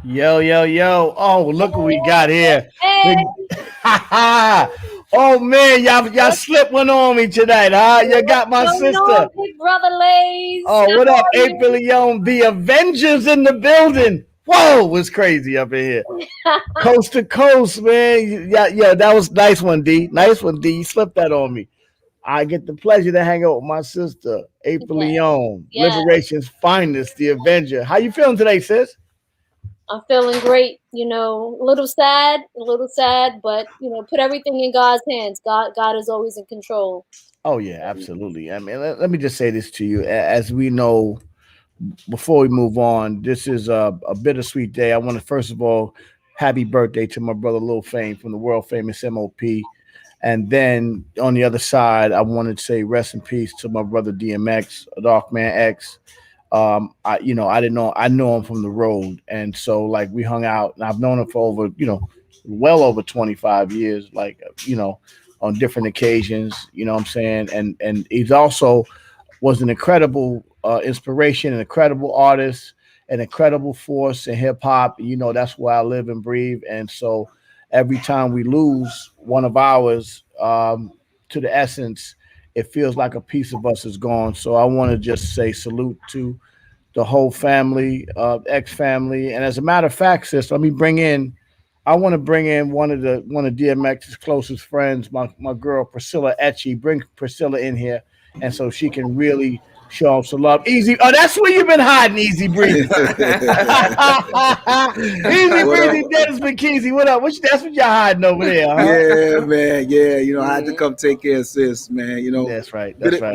Yo, yo, yo. Oh, look what we got here. Hey, We- oh man, y'all what's, slipped one on me tonight, huh? You what's got my going on, sister. big brother Lays? Oh, How what up, are April you? Leon? The Avengers in the building. Whoa, it was crazy up in here. Coast to coast, man. Yeah, yeah, that was nice one, D. Nice one, D. You slipped that on me. I get the pleasure to hang out with my sister, April Yeah, Leon, yeah. Liberation's finest, the Avenger. How you feeling today, sis? I'm feeling great. A little sad, but put everything in God's hands. God is always in control. Oh yeah, absolutely. I mean, let me just say this to you. As we know, before we move on, this is a bittersweet day. I want to first of all, happy birthday to my brother Lil Fame from the world famous MOP, and then on the other side, I wanted to say rest in peace to my brother DMX, Dark Man X. I didn't know I know him from the road, and so like we hung out, and I've known him for over well over 25 years, like on different occasions. You know what I'm saying, and he's also was an incredible inspiration, an incredible artist, an incredible force in hip hop. That's where I live and breathe. And so every time we lose one of ours to the essence, it feels like a piece of us is gone. So I want to just say salute to the whole family, ex family. And as a matter of fact, sis, let me bring in. I want to bring in one of DMX's closest friends, my girl Priscilla Etchy. Bring Priscilla in here, and so she can really show him some love. Easy. Oh, that's where you've been hiding, Easy Breezy. Easy What Breezy, up? Dennis McKeezy. What up? That's what y'all hiding over there, huh? Yeah, man. Yeah, I had to Mhm. come take care of sis, man. That's right. That's right.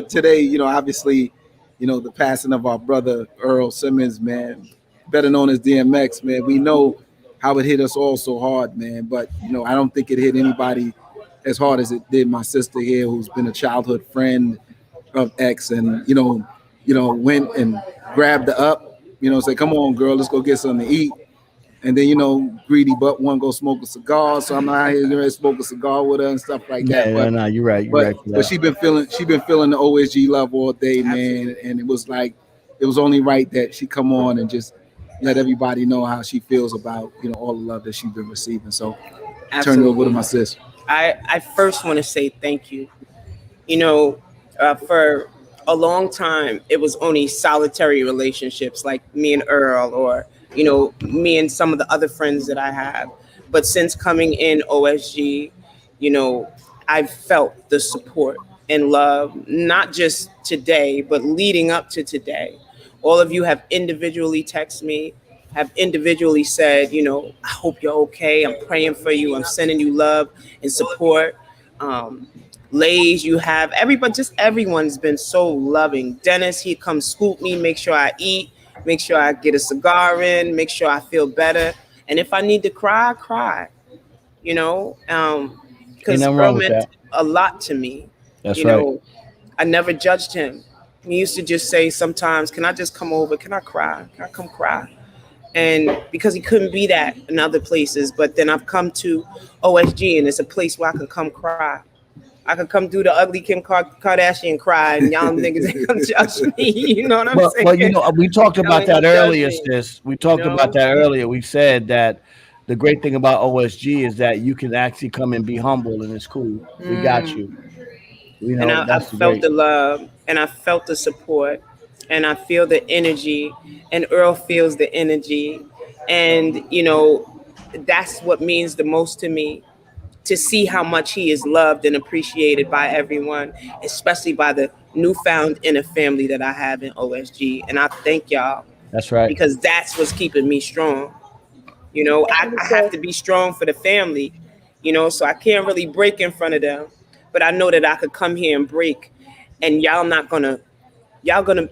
Today, obviously, the passing of our brother Earl Simmons, man, better known as DMX, man. We know how it hit us all so hard, man. But I don't think it hit anybody as hard as it did my sister here, who's been a childhood friend of X, and went and grabbed her up, say, "Come on, girl, let's go get something to eat." And then greedy but one go smoke a cigar, so I'm out here to smoke a cigar with her and stuff like that. Yeah, no, But no, you're right. You're but right for but that. she been feeling the OSG love all day, man. And it was like it was only right that she come on and just let everybody know how she feels about all the love that she's been receiving. So turn it over to Absolutely. my sis. I first want to say thank you. You know, for a long time, it was only solitary relationships like me and Earl, or, me and some of the other friends that I have. But since coming in OSG, you know, I've felt the support and love, not just today, but leading up to today. All of you have individually texted me, have individually said, I hope you're okay. I'm praying for you. I'm sending you love and support. Um, Lays, you have everybody, just everyone's been so loving. Dennis, he comes scoop me, make sure I eat, make sure I get a cigar in, make sure I feel better. And if I need to cry, I cry, you know, Ain't because nothing Earl wrong with meant that. a lot to me. That's You right. know, I never judged him. He used to just say sometimes, can I just come over? Can I cry? Can I come cry? And because he couldn't be that in other places, but then I've come to OSG and it's a place where I can come cry. I could come do the ugly Kardashian cry, and y'all niggas ain't gonna judge me. You know what I'm Well, saying? we talked Y'all about ain't that gonna judge earlier, me. sis. We You talked about know? that earlier. We said that the great thing about OSG is that you can actually come and be humble, and it's cool. We got you. And I That's the felt great. the love, and I felt the support, and I feel the energy, and Earl feels the energy, and that's what means the most to me, to see how much he is loved and appreciated by everyone, especially by the newfound inner family that I have in OSG. And I thank y'all, That's right. because that's what's keeping me strong. I have to be strong for the family, so I can't really break in front of them. But I know that I could come here and break, and y'all gonna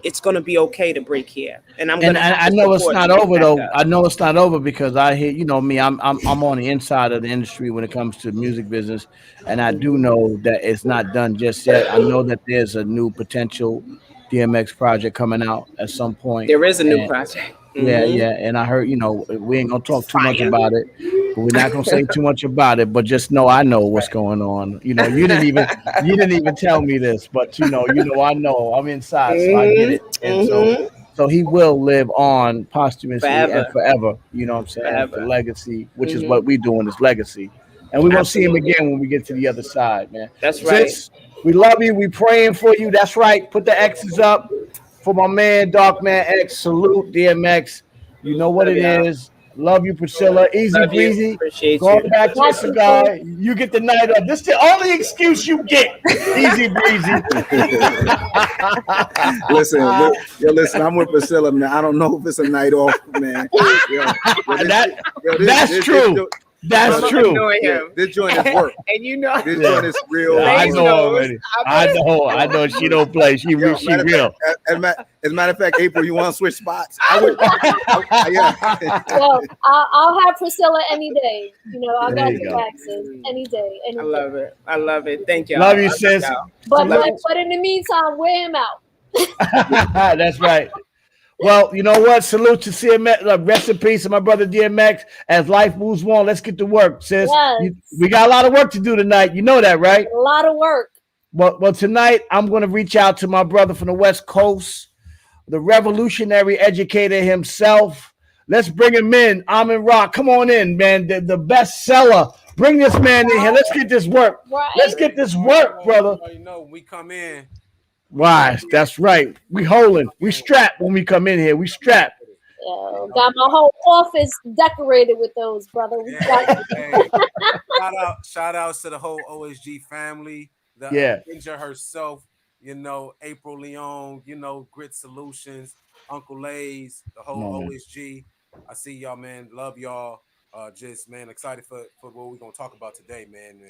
it's gonna be okay to break here. And I'm And gonna have I the know it's support to not get over back though. up. I know it's not over because I hear, me. I'm on the inside of the industry when it comes to music business, and I do know that it's not done just yet. I know that there's a new potential DMX project coming out at some point, There is a new and project. yeah, yeah. And I heard, we ain't gonna talk too much Fire. about it, but we're not gonna say too much about it. But just know I know what's going on. You didn't even tell me this, but I know I'm inside, so I get Hmm. it. And so Hmm. So he will live on posthumously and Forever. forever. You know what I'm saying? The Forever. legacy, which is Hmm. what we do in this legacy. And we're gonna see him Absolutely. again when we get to the other side, man. That's right. Sis, we love you. We praying for you. That's right. Put the X's up for my man, Dark Man X. Salute, DMX. You know what Love it y'all. is. Love you, Priscilla. Easy Love you. breezy. Appreciate Going you. back to the Got you, sis. cigar. You get the night up. This is the only excuse you get. Easy breezy. Listen, listen. I'm with Priscilla, man. I don't know if it's a night off, man. That's true. That's I'm true. knowing Yeah, him. this joint is work. And you know, This Yeah. joint is real Yeah, I Blaze know work. knows. already. I know she don't play. She Yo, she matter of real. fact, as a matter of fact, April, you want to switch spots? I would. Yeah. Well, I'll have Priscilla any day. You know, I There got you your go. back, sis. Any day, any I day. love it. I love it. Thank y'all. Love you, I love sis. y'all. But Salute. but in the meantime, wear him out. That's right. Well, you know what? Salute to CMX. Rest in peace to my brother DMX. As life moves on, let's get to work, sis. Yes, We got a lot of work to do tonight. You know that, right? a lot of work. Well, tonight I'm going to reach out to my brother from the West Coast, the revolutionary educator himself. Let's bring him in. Amin Rock, come on in, man. The bestseller. Bring this man in here. Let's get this work. Right. Let's get this work, brother. You know, when we come in. Right, that's right. We holding. We strap when we come in here. We strap. Got my whole office decorated with those, brother. We got Hey, shout outs to the whole OSG family, the Yeah. Ninja herself, you know, April Leon, you know, Grit Solutions, Uncle Lays, the whole Come on, man. OSG. I see y'all, man. Love y'all. Just man, excited for what we're gonna talk about today, man.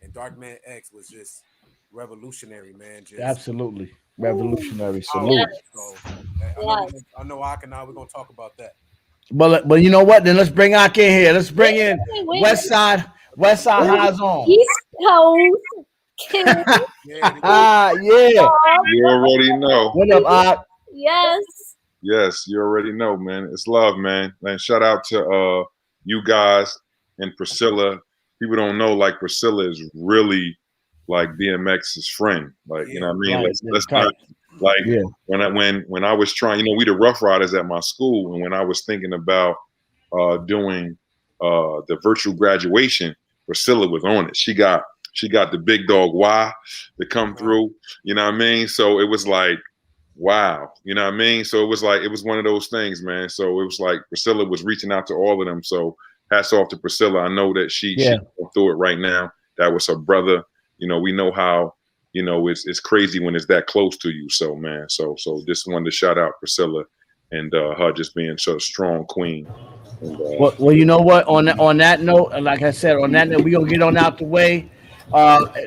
And Dark Man X was just revolutionary, man. Just Absolutely. Revolutionary. powerful. Salute. So Yes. I know I can now we're gonna talk about that. But you know what? Then let's bring Ak in here. Let's bring in Wait. West Side Highs on. East Coast King. Ah, yeah. You already know. What up, Ak? Yes. Yes, you already know, man. It's love, man. And shout out to you guys and Priscilla. People don't know, like, Priscilla is really like DMX's friend. Like, you know what I mean? Right, Let's tight. not like Yeah. when I was trying, you know, we the Rough Riders at my school, and when I was thinking about doing the virtual graduation, Priscilla was on it. She got the big dog Y to come through, you know what I mean? So it was like, wow, you know what I mean? So it was one of those things, man. So it was like Priscilla was reaching out to all of them. So hats off to Priscilla. I know that she's going through it right now. That was her brother. You know, we know how, you know, it's crazy when it's that close to you. So, man, so just wanted to shout out Priscilla and her just being such a strong queen. And, Well, you know what? On that note, like I said, on that note, we gonna get on out the way.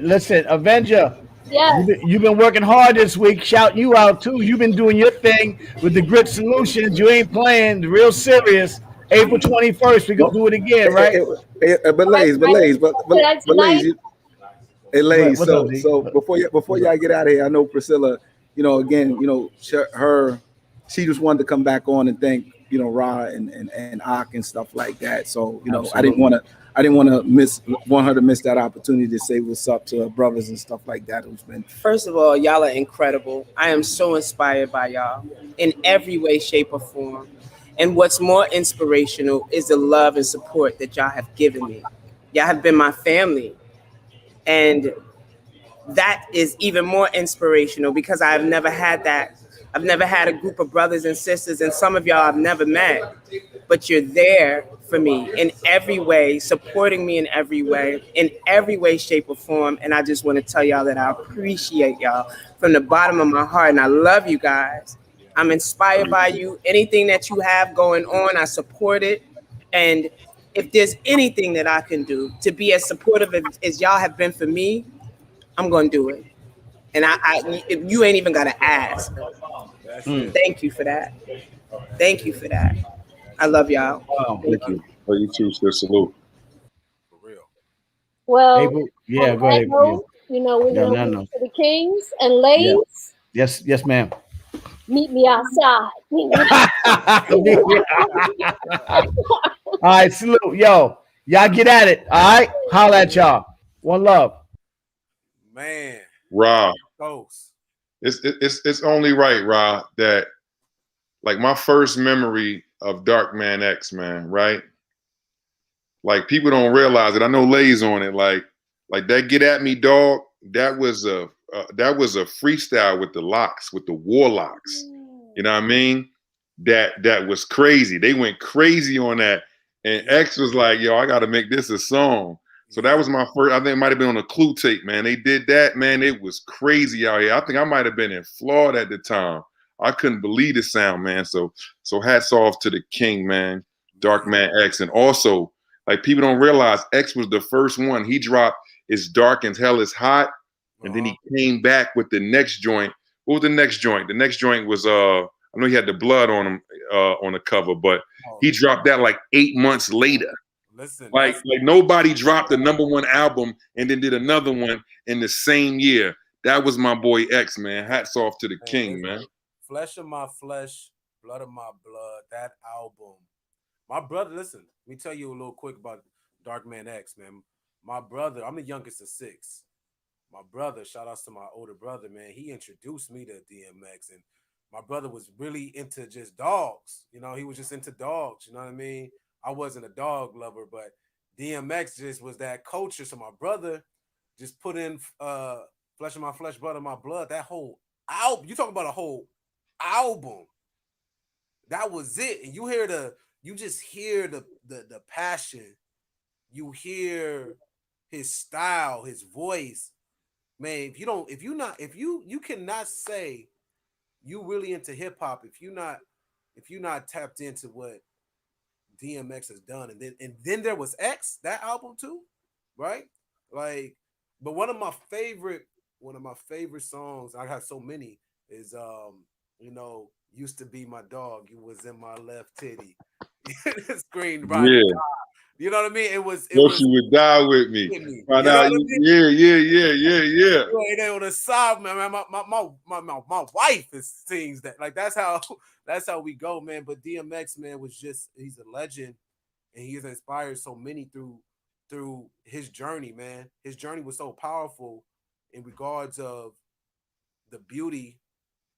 Listen, Avenger, Yes. you've been working hard this week. Shout you out too. You've been doing your thing with the Grit Solutions. You ain't playing. Real serious. April 21st, we gonna do it again, right? But Lays, hey, Lays. What's up, Z? So before y'all get out of here, I know Priscilla. You know, again, you know, she just wanted to come back on and thank, you know, Rahh and Ak and stuff like that. So, you know, Absolutely. I didn't want her to miss that opportunity to say what's up to her brothers and stuff like that. Who's been First of all, y'all are incredible. I am so inspired by y'all in every way, shape, or form. And what's more inspirational is the love and support that y'all have given me. Y'all have been my family. And that is even more inspirational because I've never had that. I've never had a group of brothers and sisters, and some of y'all I've never met, but you're there for me in every way, supporting me in every way, shape, or form. And I just want to tell y'all that I appreciate y'all from the bottom of my heart, and I love you guys. I'm inspired by you. Anything that you have going on, I support it. And if there's anything that I can do to be as supportive as y'all have been for me, I'm going to do it. And you ain't even got to ask. Thank you for that. Thank you for that. I love y'all. Wow. thank you. for you too, sis. Salute. For real. Well, April, yeah, on go that ahead. note, you know, we're Yeah, gonna no. move to the Kings and ladies. Yes, ma'am. Meet me outside. All right, salute. Yo, y'all get at it. All right. Holla at y'all. One love. Man, Rahh, ghost. it's only right, Rahh, that like my first memory of Dark Man X, man, right? Like people don't realize it. I know Lay's on it. Like that Get At Me Dog. That was a freestyle with the locks, with the Warlocks. You know what I mean? That was crazy. They went crazy on that. And X was like, yo, I got to make this a song. So that was my first. I think it might have been on a Clue tape, man. They did that, man. It was crazy out here. I think I might have been in Florida at the time. I couldn't believe the sound, man. So hats off to the king, man. Dark Man X. And also, like people don't realize X was the first one. He dropped It's Dark and Hell Is Hot. And then he came back with the next joint. What was the next joint? The next joint was I know he had the blood on him on the cover, but he dropped that like 8 months later. Listen, like nobody dropped the #1 album and then did another one in the same year. That was my boy X, man. Hats off to the king, man. Flesh of my flesh, blood of my blood. That album. My brother, listen, let me tell you a little quick about Dark Man X, man. My brother, I'm the youngest of 6. My brother, shout outs to my older brother, man. He introduced me to DMX, and my brother was really into just dogs. You know, he was just into dogs. You know what I mean? I wasn't a dog lover, but DMX just was that culture. So my brother just put in Flesh of My Flesh, Blood of My Blood. That whole album. You talk about a whole album. That was it. And you just hear the passion. You hear his style, his voice. Man, you cannot say you really into hip hop if you're not tapped into what DMX has done. And then there was X, that album too, right? Like, but one of my favorite songs, I have so many, is Used to Be My Dog, You Was in My Left Titty. Screen right. Yeah. You know what I mean? It was. You would die with me. Find out. Yeah. And then on the side, man, my wife sings that. Like that's how we go, man. But DMX, man, he's a legend, and he has inspired so many through his journey, man. His journey was so powerful in regards of the beauty,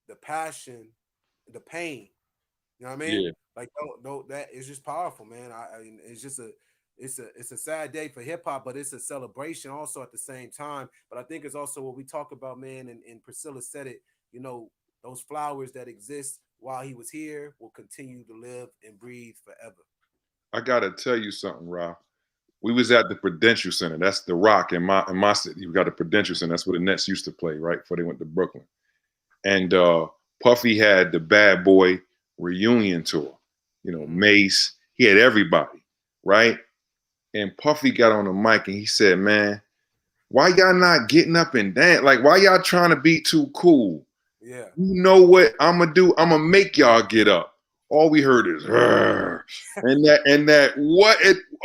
the passion, the pain. You know what I mean? Yeah. Like no, that is just powerful, man. It's a sad day for hip hop, but it's a celebration also at the same time. But I think it's also what we talk about, man. And Priscilla said it. You know, those flowers that exist while he was here will continue to live and breathe forever. I gotta tell you something, Rahh. We was at the Prudential Center. That's the Rock in my city. We got a Prudential Center. That's where the Nets used to play, right? Before they went to Brooklyn. And Puffy had the Bad Boy reunion tour. You know, Mace. He had everybody, right? And Puffy got on the mic and he said, man, why y'all not getting up and dance? Like, why y'all trying to be too cool? Yeah. You know what I'm gonna do? I'm gonna make y'all get up. All we heard is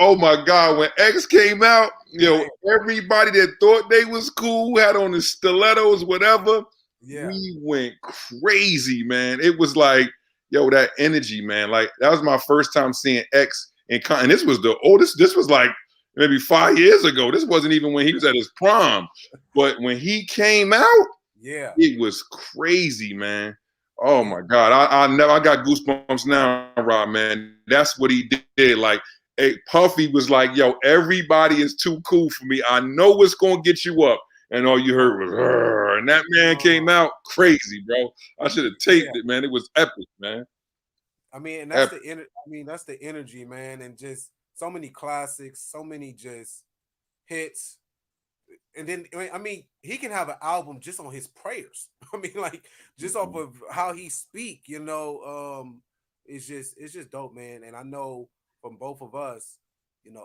oh my God, when X came out, everybody that thought they was cool, had on the stilettos, whatever, we went crazy, man. It was like, yo, that energy, man. Like, that was my first time seeing X. And this was the oldest. This was like maybe 5 years ago. This wasn't even when he was at his prime. But when he came out, it was crazy, man. Oh my God. I got goosebumps now, Rob, man. That's what he did. Like, Puffy was like, yo, everybody is too cool for me. I know what's gonna get you up. And all you heard was, and that man came out crazy, bro. I should have taped it, man. It was epic, man. I mean, and that's that's the energy, man, and just so many classics, so many just hits. And then I mean, he can have an album just on his prayers. I mean, like just off of how he speak, it's just dope, man. And I know from both of us,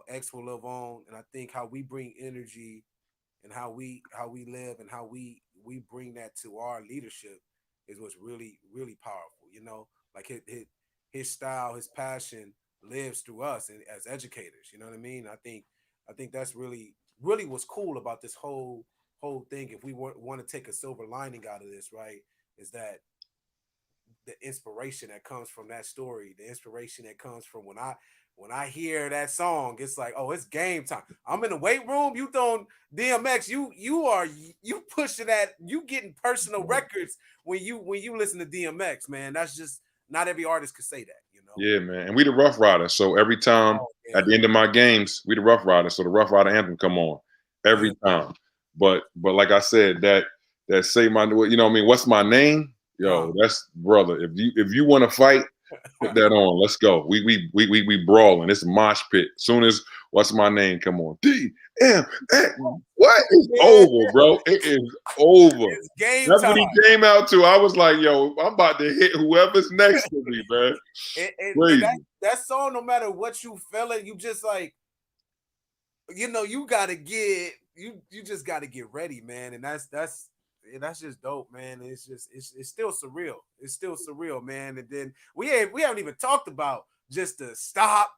X will live on, and I think how we bring energy and how we live and how we bring that to our leadership is what's really, really powerful, like his style, his passion lives through us and as educators. You know what I mean? I think that's really what's cool about this whole thing. If we want to take a silver lining out of this, right, is that the inspiration that comes from that story, the inspiration that comes from when I hear that song, it's like, oh, it's game time. I'm in the weight room. You throwing DMX. You pushing that. You getting personal records when you listen to DMX, man. That's just not every artist could say that, you know. Yeah, man. And we the Rough Riders. So every time at the end of my games, we the Rough Riders. So the Rough Rider anthem come on every time. But like I said, that say my, you know what I mean, what's my name? Yo, that's brother. If you want to fight, put that on. Let's go. We brawling. It's a mosh pit. Soon as what's my name come on. DMX. What is over, bro? It is over. It's game That's time. what he came out to. I was like, yo, I'm about to hit whoever's next to me, man. And that song, no matter what you feeling, you just like, you know, you gotta get you just gotta get ready, man. And that's just dope, man. It's just it's still surreal. It's still surreal, man. And then we haven't even talked about just the stop,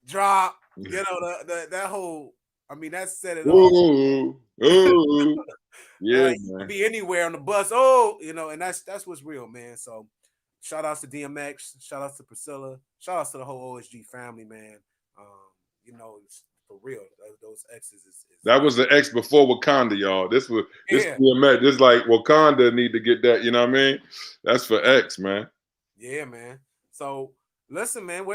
drop, you know, that whole, I mean, that set it off. Yeah, you man. could be anywhere on the bus. Oh, you know, and that's what's real, man. So shout outs to DMX, shout outs to Priscilla, shout outs to the whole OSG family, man. You know, it's for real. Those exes is that was the X before Wakanda, y'all. This DMX. This like Wakanda need to get that, you know what I mean? That's for X, man. Yeah, man. So listen, man,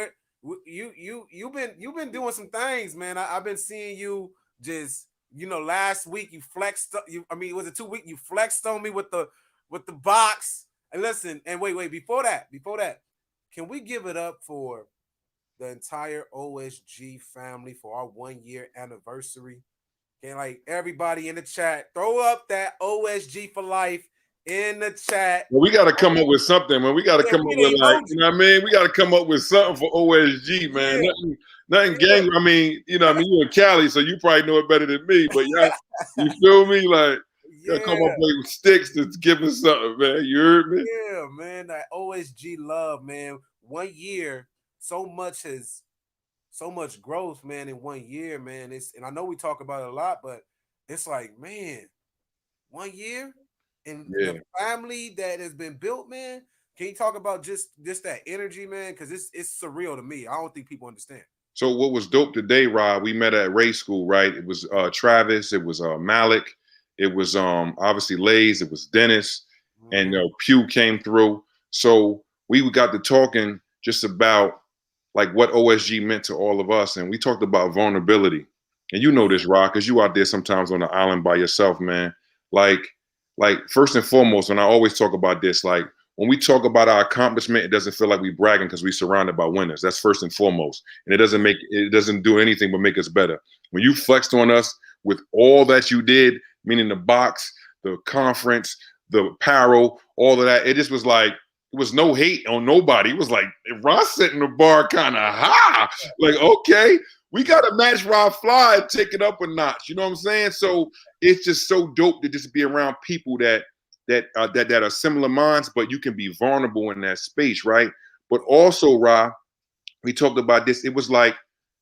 you've been doing some things, man. I've been seeing you just, you know, last week you flexed. Was it 2 weeks? You flexed on me with the box. And listen, and wait, before that, can we give it up for the entire OSG family for our 1-year anniversary? Can like everybody in the chat throw up that OSG for life in the chat? Well, we got to come up with something, man. We got to come up with, like, you know what I mean? We got to come up with something for OSG, man. Nothing gang. I mean, you know what I mean? You in Cali, so you probably know it better than me. But yeah, you feel me? Like, gotta come up with sticks to give us something, man. You heard me? Yeah, man. That OSG love, man. 1 year, so much growth, man, in 1 year, man. And I know we talk about it a lot, but it's like, man, 1 year and the family that has been built, man. Can you talk about just that energy, man? Because it's surreal to me. I don't think people understand. So what was dope today, Rob? We met at Ray School, right? It was Travis, it was Malik, it was obviously Lays, it was Dennis, and Pew came through. So we got to talking just about like what OSG meant to all of us, and we talked about vulnerability. And you know this, Rob, because you out there sometimes on the island by yourself, man. Like first and foremost, and I always talk about this, like when we talk about our accomplishment, it doesn't feel like we bragging because we're surrounded by winners. That's first and foremost. And it doesn't do anything but make us better. When you flexed on us with all that you did, meaning the box, the conference, the apparel, all of that, it just was like, it was no hate on nobody. It was like, Ross setting the bar kind of high. Like, okay, we got to match Rob Fly and take it up a notch. You know what I'm saying? So it's just so dope to just be around people that are similar minds, but you can be vulnerable in that space, right? But also, Rob, we talked about this. It was like,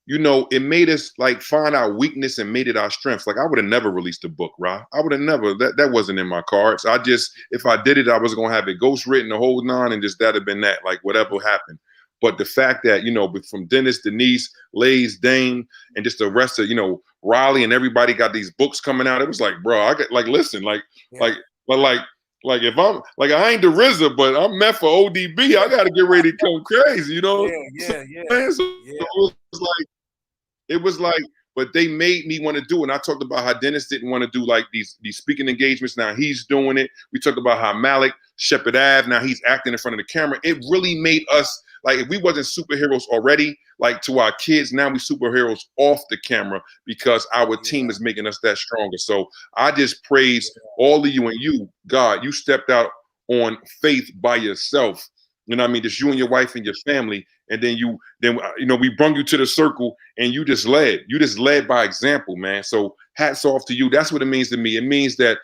you know, it made us like find our weakness and made it our strengths. Like I would have never released a book, Rob. I would have never. That wasn't in my cards. If I did it, I was gonna have it ghostwritten, the whole nine, and just that'd have been that. Like whatever happened. But the fact that, you know, from Dennis, Denise, Lays, Dane, and just the rest of, you know, Riley and everybody got these books coming out. It was like, bro, I get like, listen, like if I'm like, I ain't the RZA, but I'm meant for ODB. I got to get ready to come crazy, you know? Yeah. So it was like, but they made me want to do it. And I talked about how Dennis didn't want to do like these speaking engagements. Now he's doing it. We talked about how Malik, Shepherd Ave, now he's acting in front of the camera. It really made us, like, if we wasn't superheroes already, like to our kids, now we superheroes off the camera because our team is making us that stronger. So I just praise all of you, and you, God, you stepped out on faith by yourself. You know what I mean? Just you and your wife and your family. And then you know, we brung you to the circle and you just led. You just led by example, man. So hats off to you. That's what it means to me. It means that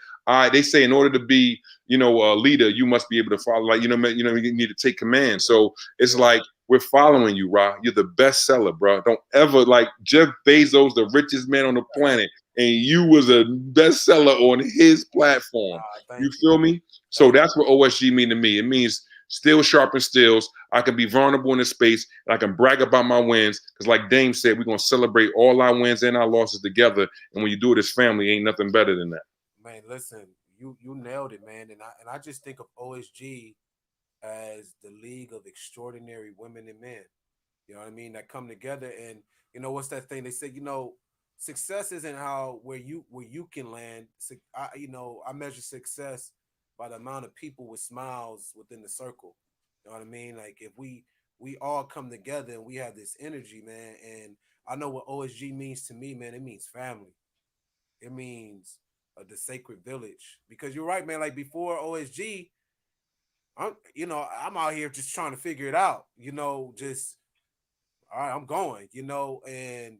they say in order to be, you know, a leader, you must be able to follow, like, you need to take command. So it's like, we're following you, Rahh. You're the best seller, bro. Don't ever, like Jeff Bezos, the richest man on the planet, and you was a bestseller on his platform. You feel me? So that's what OSG mean to me. It means still sharpen stills. I can be vulnerable in this space, and I can brag about my wins. Because like Dame said, we're going to celebrate all our wins and our losses together. And when you do it as family, ain't nothing better than that. Man, listen, you nailed it, man. And I just think of OSG as the League of Extraordinary Women and Men. You know what I mean? That come together, and you know what's that thing they say? You know, success isn't how where you can land. I measure success by the amount of people with smiles within the circle. You know what I mean? Like if we all come together and we have this energy, man. And I know what OSG means to me, man. It means family. It means the sacred village. Because you're right, man. Like before OSG, I'm out here just trying to figure it out. Just all right, I'm going. And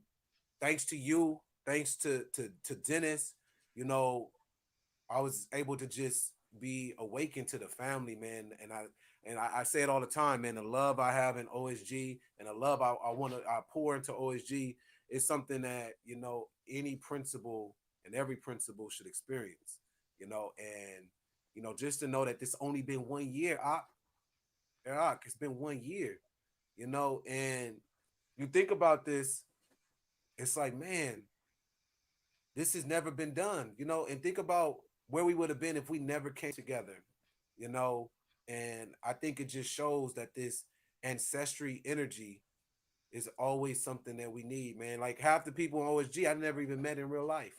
thanks to you, thanks to Dennis, I was able to just be awakened to the family, man. And I say it all the time, man. The love I have in OSG and the love I pour into OSG is something that any principal and every principal should experience. And just to know that this only been 1 year, it's been 1 year, and you think about this, it's like, man, this has never been done, and think about where we would have been if we never came together, and I think it just shows that this ancestry energy is always something that we need, man. Like half the people in OSG I never even met in real life.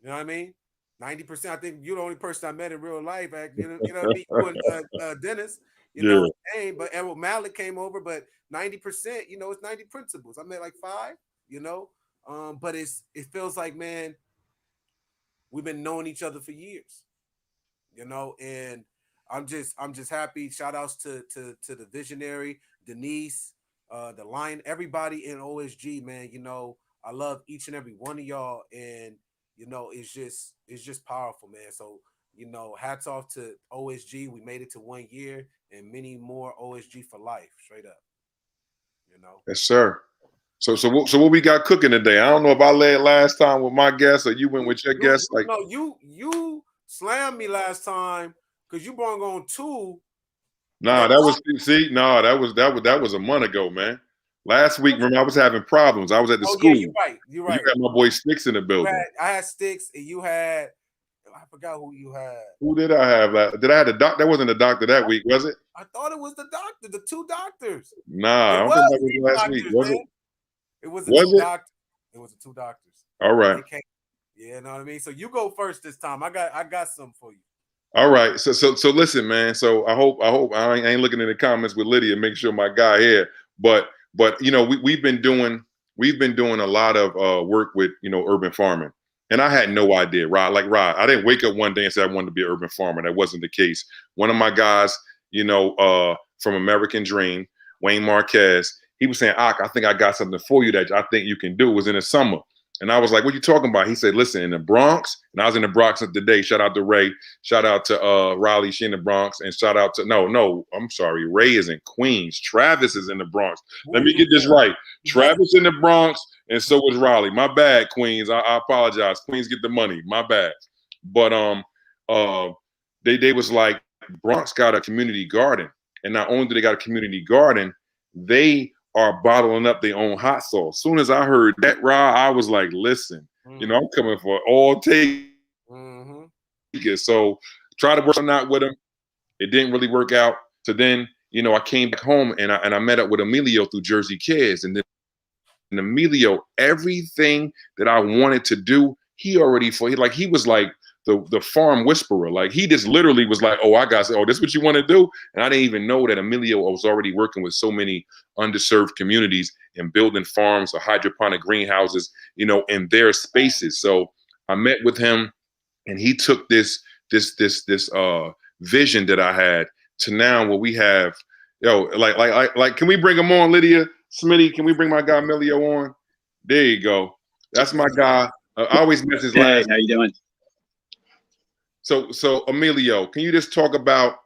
You know what I mean? 90%. I think you're the only person I met in real life. You know what I mean? You and Dennis. But Errol Malik came over, but 90%. It's 90 principles. I met like 5. But it feels like, man, we've been knowing each other for years. And I'm just happy. Shout outs to the visionary, Denise, the line, everybody in OSG, man. I love each and every one of y'all, and it's just powerful, man. So, hats off to OSG. We made it to 1 year, and many more OSG for life, straight up. Yes, sir. So what we got cooking today? I don't know if I led last time with my guest or you went with your guest. Like, no, you slammed me last time because you brought on 2. Nah, that was a month ago, man. Last week, remember, I was having problems. I was at the school. Yeah, you're right. You had my boy Sticks in the building. I had Sticks, and you had, I forgot who you had. Who did I have? Did I have the doctor? That wasn't the doctor that week, was it? I thought it was the doctor, the 2 doctors. Nah, I don't think that was last week, was it? It was the 2 doctors. It was the 2 doctors. All right. Yeah, know what I mean? So you go first this time. I got something for you. All right. So listen, man. So I hope I ain't looking in the comments with Lydia, make sure my guy here. But we've been doing a lot of work with urban farming, and I had no idea, Rahh. I didn't wake up one day and say I wanted to be an urban farmer. That wasn't the case. One of my guys, from American Dream, Wayne Marquez, he was saying, I think I got something for you that I think you can do. It was in the summer. And I was like, what you talking about? He said, listen, in the Bronx, and I was in the Bronx today. Shout out to Ray. Shout out to Riley. She in the Bronx. And shout out to, no, I'm sorry. Ray is in Queens. Travis is in the Bronx. Let me get this right. Travis in the Bronx, and so is Riley. My bad, Queens. I apologize. Queens get the money. My bad. But they was like, Bronx got a community garden. And not only do they got a community garden, they are bottling up their own hot sauce. As soon as I heard that, Rahh, I was like, listen, I'm coming for all take it. So try to work something out with them. It didn't really work out. So then, I came back home and I met up with Emilio through Jersey Kids. And then Emilio, everything that I wanted to do, he was like the farm whisperer. Like he just literally was like, this is what you want to do? And I didn't even know that Emilio was already working with so many underserved communities and building farms or hydroponic greenhouses, in their spaces. So I met with him, and he took this vision that I had to now where we have, can we bring him on, Lydia? Smitty, can we bring my guy Emilio on? There you go. That's my guy. I always miss his last. Hey, how you doing? So Emilio, can you just talk about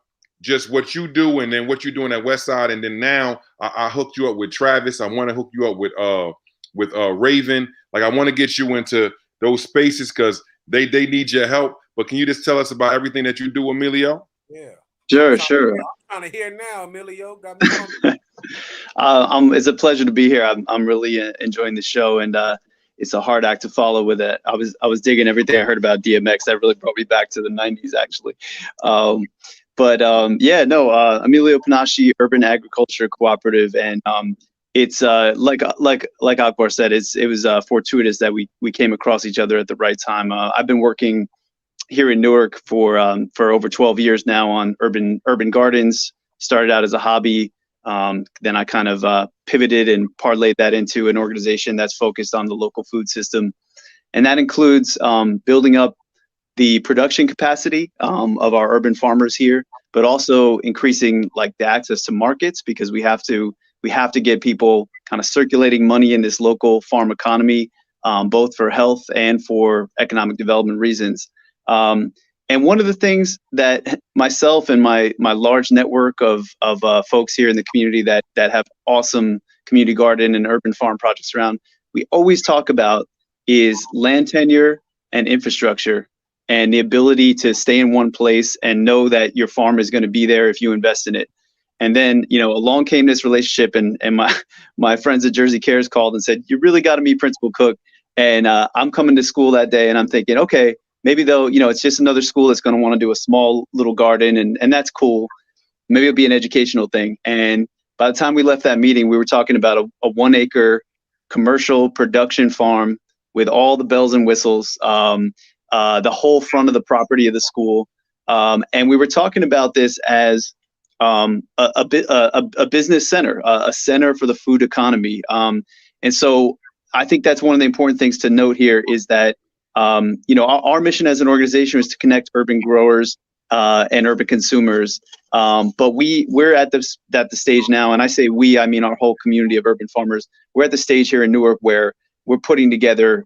just what you do and then what you're doing at Westside, and then now I hooked you up with Travis. I want to hook you up with Raven. Like I want to get you into those spaces because they need your help. But can you just tell us about everything that you do, Emilio? Yeah. Sure. I'm trying to hear now, Emilio. Got me it's a pleasure to be here. I'm really enjoying the show, and it's a hard act to follow with it. I was digging everything I heard about DMX. That really brought me back to the 90s, actually. But yeah, no, Emilio Panache Urban Agriculture Cooperative, and it's like Akbar said, it was fortuitous that we came across each other at the right time. I've been working here in Newark for over 12 years now on urban gardens. Started out as a hobby, then I kind of pivoted and parlayed that into an organization that's focused on the local food system, and that includes building up the production capacity of our urban farmers here, but also increasing like the access to markets, because we have to get people kind of circulating money in this local farm economy, both for health and for economic development reasons. And one of the things that myself and my large network of folks here in the community that have awesome community garden and urban farm projects around, we always talk about is land tenure and infrastructure, and the ability to stay in one place and know that your farm is going to be there if you invest in it. And then, along came this relationship, and my friends at Jersey Cares called and said, you really got to meet Principal Cook. And I'm coming to school that day, and I'm thinking, okay, maybe though, it's just another school that's going to want to do a small little garden, and that's cool. Maybe it'll be an educational thing. And by the time we left that meeting, we were talking about a 1 acre commercial production farm with all the bells and whistles, the whole front of the property of the school. And we were talking about this as a business center, a center for the food economy. And so I think that's one of the important things to note here is that, our mission as an organization is to connect urban growers and urban consumers. But we're at the stage now, and I say we, I mean our whole community of urban farmers. We're at the stage here in Newark where we're putting together,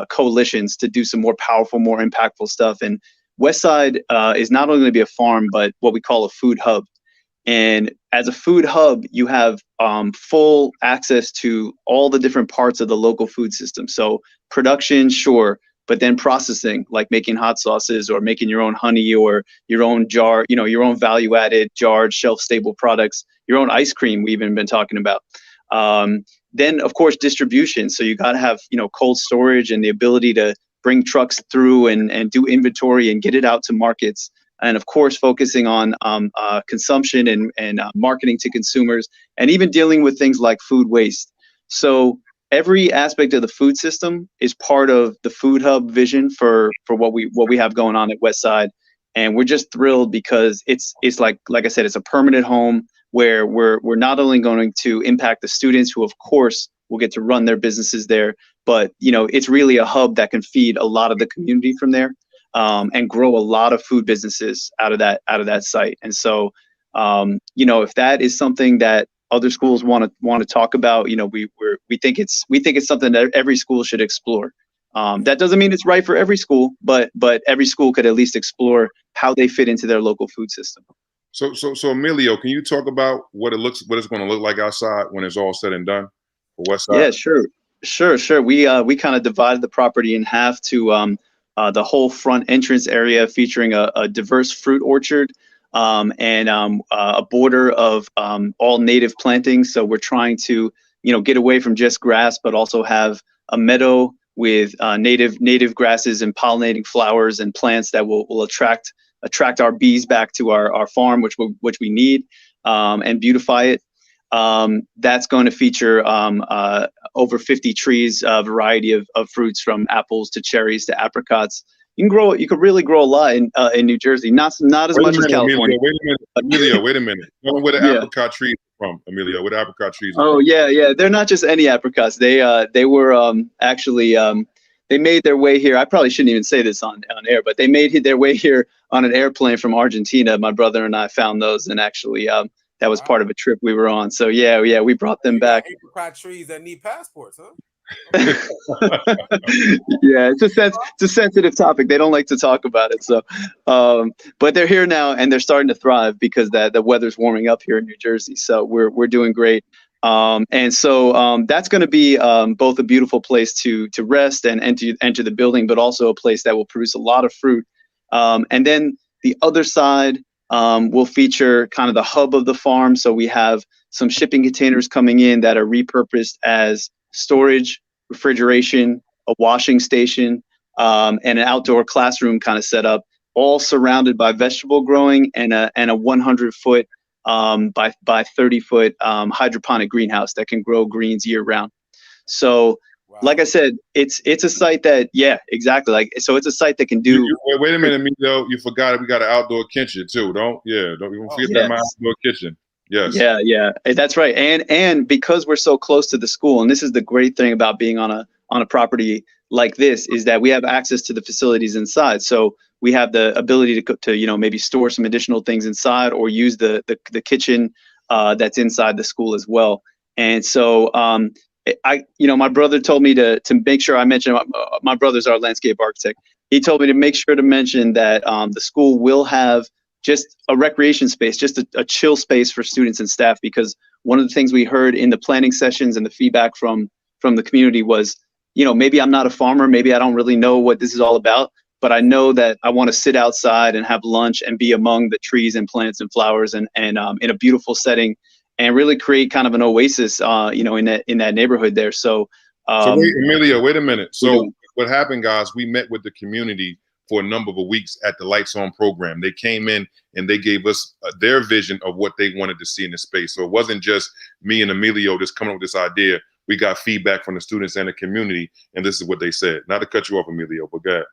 coalitions to do some more powerful, more impactful stuff. And Westside is not only going to be a farm, but what we call a food hub. And as a food hub, you have full access to all the different parts of the local food system. So production, sure, but then processing, like making hot sauces or making your own honey or your own jar, your own value-added jarred, shelf-stable products, your own ice cream we've even been talking about. Then, of course, distribution. So you got to have, cold storage and the ability to bring trucks through and do inventory and get it out to markets. And of course, focusing on consumption and marketing to consumers, and even dealing with things like food waste. So every aspect of the food system is part of the food hub vision for what we have going on at Westside. And we're just thrilled because it's like I said, it's a permanent home where we're not only going to impact the students who, of course, will get to run their businesses there, but it's really a hub that can feed a lot of the community from there, and grow a lot of food businesses out of that site. And so, if that is something that other schools want to talk about, we think it's something that every school should explore. That doesn't mean it's right for every school, but every school could at least explore how they fit into their local food system. So Emilio, can you talk about what it's going to look like outside when it's all said and done for Westside? Yeah, sure. We kind of divided the property in half to the whole front entrance area, featuring a diverse fruit orchard, and a border of all native plantings. So we're trying to get away from just grass, but also have a meadow with native grasses and pollinating flowers and plants that will attract our bees back to our farm, which we need, and beautify it. That's going to feature over 50 trees, a variety of fruits from apples to cherries to apricots. You can really grow a lot in New Jersey, not as much as California. Emilio, wait a minute. Tell me where the apricot trees are from, Emilio. Where the apricot trees are from? Yeah. They're not just any apricots. They were actually they made their way here. I probably shouldn't even say this on air, but they made their way here on an airplane from Argentina. My brother and I found those, and actually that was part of a trip we were on. So yeah, we brought them back. Apricot trees that need passports, huh? Yeah, it's a sensitive topic. They don't like to talk about it. So, but they're here now, and they're starting to thrive because the weather's warming up here in New Jersey. So we're doing great. And so that's going to be both a beautiful place to rest and enter the building, but also a place that will produce a lot of fruit. And then the other side will feature kind of the hub of the farm. So we have some shipping containers coming in that are repurposed as storage, refrigeration, a washing station, and an outdoor classroom kind of set up. all surrounded by vegetable growing and a 100-foot by 30-foot hydroponic greenhouse that can grow greens year round. So, Wow. like I said, it's a site that, yeah, exactly. Like, so it's a site that can do. Wait a minute, Emilio. You forgot we got an outdoor kitchen too. Don't forget that my outdoor kitchen. Yes. Yeah, that's right. And because we're so close to the school, and this is the great thing about being on a property like this, is that we have access to the facilities inside. So we have the ability to maybe store some additional things inside, or use the kitchen that's inside the school as well. And so my brother told me to make sure I mention, my brother's our landscape architect. He told me to make sure to mention that the school will have just a recreation space, just a chill space for students and staff, because one of the things we heard in the planning sessions and the feedback from the community was, maybe I'm not a farmer, maybe I don't really know what this is all about, but I know that I want to sit outside and have lunch and be among the trees and plants and flowers and in a beautiful setting, and really create kind of an oasis, in that neighborhood there. So wait, Emilio, wait a minute. So what happened, guys? We met with the community for a number of weeks at the Lights On program. They came in and they gave us their vision of what they wanted to see in the space. So it wasn't just me and Emilio just coming up with this idea. We got feedback from the students and the community, and this is what they said. Not to cut you off, Emilio, but go ahead.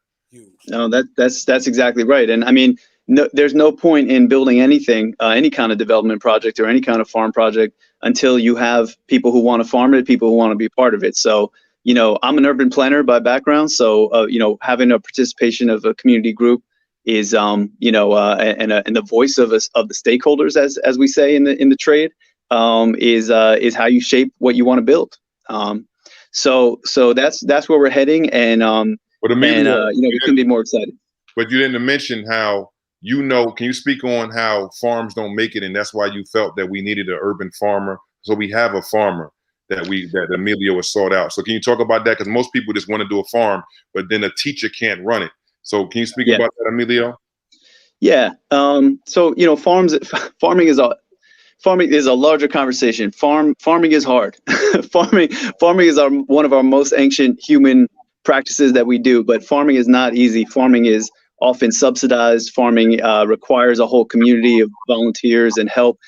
No, that's exactly right. And I mean, there's no point in building anything, any kind of development project or any kind of farm project, until you have people who want to farm it, people who want to be part of it. So, I'm an urban planner by background. So, having a participation of a community group is, and the voice of the stakeholders, as we say in the trade, is how you shape what you want to build. So that's where we're heading, and we couldn't be more excited. But you didn't mention how, can you speak on how farms don't make it, and that's why you felt that we needed an urban farmer? So we have a farmer that Emilio has sought out. So can you talk about that? Because most people just want to do a farm, but then a teacher can't run it. So can you speak about that, Emilio? Yeah. So farming is a larger conversation. Farming is hard. farming is one of our most ancient human practices that we do, but farming is not easy. Farming is often subsidized. Farming requires a whole community of volunteers and help.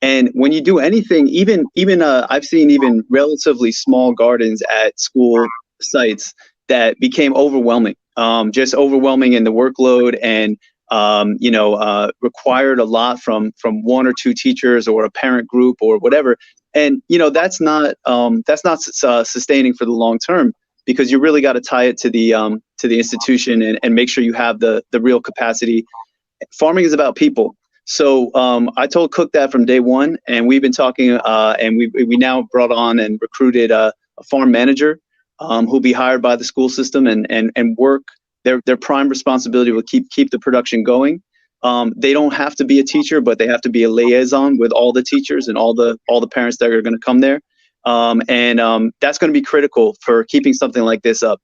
And when you do anything, even I've seen even relatively small gardens at school sites that became overwhelming, just overwhelming in the workload, and required a lot from one or two teachers or a parent group or whatever. And that's not sustaining for the long term, because you really got to tie it to the institution and make sure you have the real capacity. Farming is about people. So I told Cook that from day one, and we've been talking, and we now brought on and recruited a farm manager who'll be hired by the school system and work. Their prime responsibility will keep the production going. They don't have to be a teacher, but they have to be a liaison with all the teachers and all the parents that are going to come there. And that's going to be critical for keeping something like this up.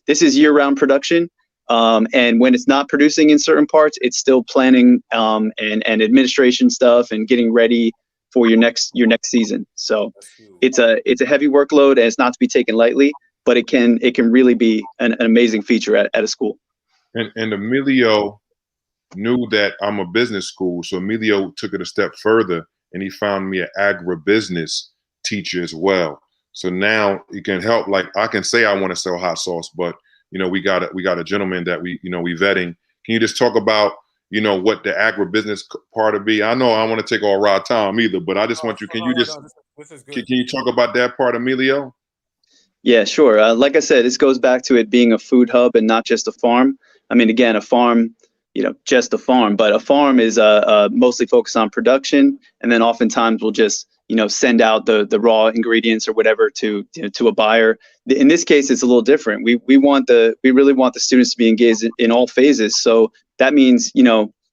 This is year-round production. And when it's not producing in certain parts, it's still planning and administration stuff and getting ready for your next season. So it's a heavy workload, and it's not to be taken lightly, but it can really be an amazing feature at a school. And Emilio knew that I'm a business school, so Emilio took it a step further, and he found me an agribusiness teacher as well. So now you can help. Like, I can say I want to sell hot sauce, but we got a gentleman that we vetting. Can you just talk about what the agribusiness part of be? I know I want to take all raw time either, but I just want you. Can you talk about that part, Emilio? Yeah, sure. Like I said, this goes back to it being a food hub and not just a farm. I mean, again, a farm, just a farm, but a farm is mostly focused on production, and then oftentimes we'll just send out the raw ingredients or whatever to a buyer. In this case, it's a little different. We really want the students to be engaged in all phases. So that means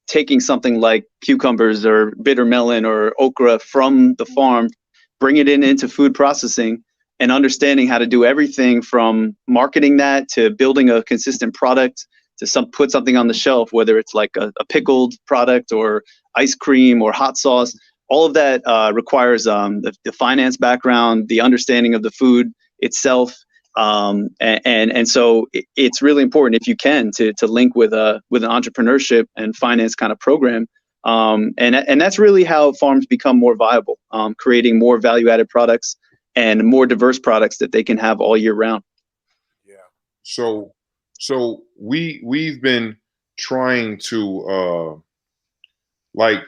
taking something like cucumbers or bitter melon or okra from the farm, bring it into food processing, and understanding how to do everything from marketing that to building a consistent product to put something on the shelf, whether it's like a pickled product or ice cream or hot sauce. All of that requires the finance background, the understanding of the food itself, And so it's really important, if you can, to link with an entrepreneurship and finance kind of program. And that's really how farms become more viable, creating more value-added products and more diverse products that they can have all year round. Yeah. So we've been trying to like,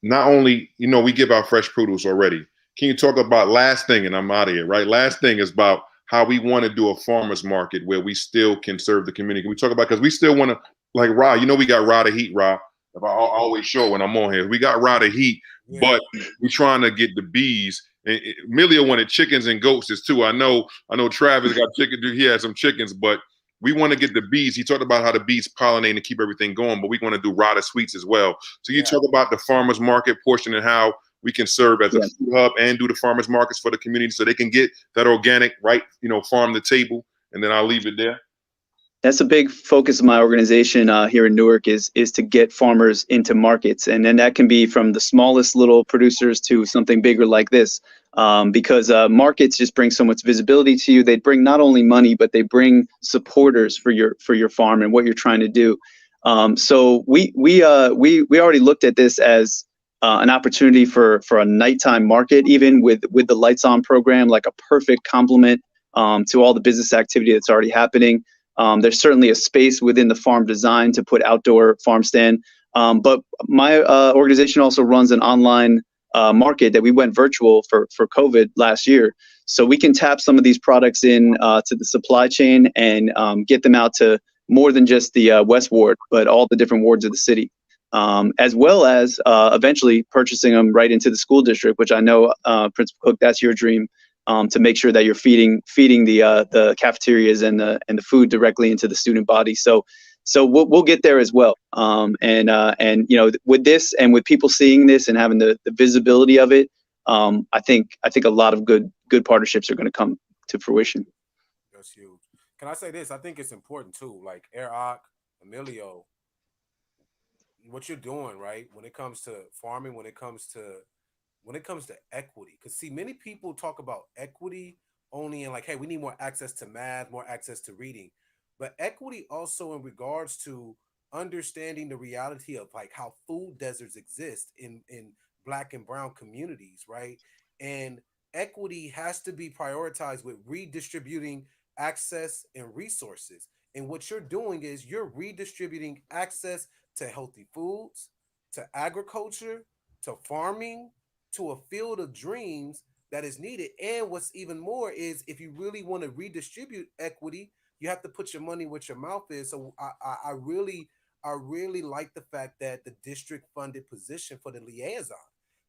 not only, we give out fresh produce already. Can you talk about last thing, and I'm out of here, right? Last thing is about how we want to do a farmer's market where we still can serve the community. Can we talk about, because we still want to, like Rahh, we got Rahh to heat, Rahh. If I always show when I'm on here, we got Rahh to heat, Yeah. but we're trying to get the bees. And Emilio wanted chickens and goats too. I know Travis got chicken. He had some chickens, but we want to get the bees. He talked about how the bees pollinate and keep everything going, but we want to do Rahh to sweets as well. So you talk about the farmers market portion and how we can serve as a food hub and do the farmers markets for the community so they can get that organic, right, farm to table. And then I'll leave it there. That's a big focus of my organization here in Newark is to get farmers into markets. And then that can be from the smallest little producers to something bigger like this, because markets just bring so much visibility to you. They bring not only money, but they bring supporters for your farm and what you're trying to do. So we already looked at this as an opportunity for a nighttime market, even with the Lights On program, like a perfect complement to all the business activity that's already happening. There's certainly a space within the farm design to put outdoor farm stand. But my organization also runs an online market that we went virtual for COVID last year. So we can tap some of these products in to the supply chain and get them out to more than just the West Ward, but all the different wards of the city, as well as eventually purchasing them right into the school district, which I know, Principal Cook, that's your dream. To make sure that you're feeding the cafeterias and the food directly into the student body. So we'll get there as well. And with this and with people seeing this and having the visibility of it, I think a lot of good partnerships are going to come to fruition. That's huge. Can I say this? I think it's important too. Like Rahh, Emilio, what you're doing, right? When it comes to farming, when it comes to equity, because see, many people talk about equity only in like, hey, we need more access to math, more access to reading, but equity also in regards to understanding the reality of like how food deserts exist in Black and brown communities, right? And equity has to be prioritized with redistributing access and resources. And what you're doing is you're redistributing access to healthy foods, to agriculture, to farming, to a field of dreams that is needed. And what's even more is if you really want to redistribute equity, you have to put your money where your mouth is. So I really like the fact that the district funded position for the liaison,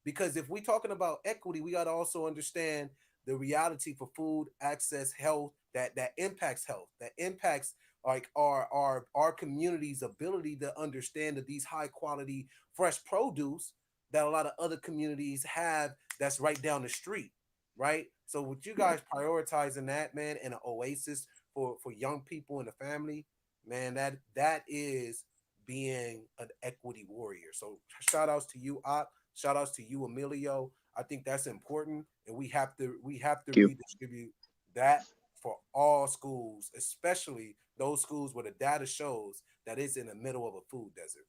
because if we're talking about equity, we got to also understand the reality for food access, health that impacts health, that impacts like our community's ability to understand that these high quality fresh produce that a lot of other communities have that's right down the street, right? So with you guys prioritizing that, man, and an oasis for young people and the family, man, that is being an equity warrior. So shout outs to you, Op. Shout outs to you, Emilio. I think that's important, and we have to redistribute that for all schools, especially those schools where the data shows that it's in the middle of a food desert.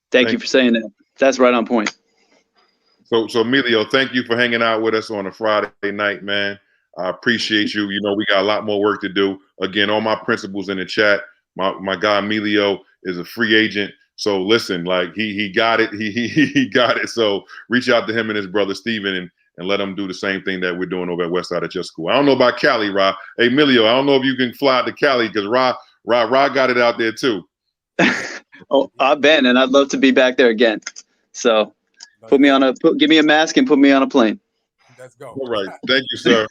Thank you for saying that. That's right on point. So Emilio, thank you for hanging out with us on a Friday night, man. I appreciate you. We got a lot more work to do. Again, all my principals in the chat. My guy Emilio is a free agent. So listen, like he got it. He got it. So reach out to him and his brother Steven and let them do the same thing that we're doing over at Westside at your school. I don't know about Cali, Rahh. Hey, Emilio, I don't know if you can fly out to Cali because Rahh got it out there too. Oh, I've been, and I'd love to be back there again. So give me a mask and put me on a plane. Let's go. All right. Thank you, sir.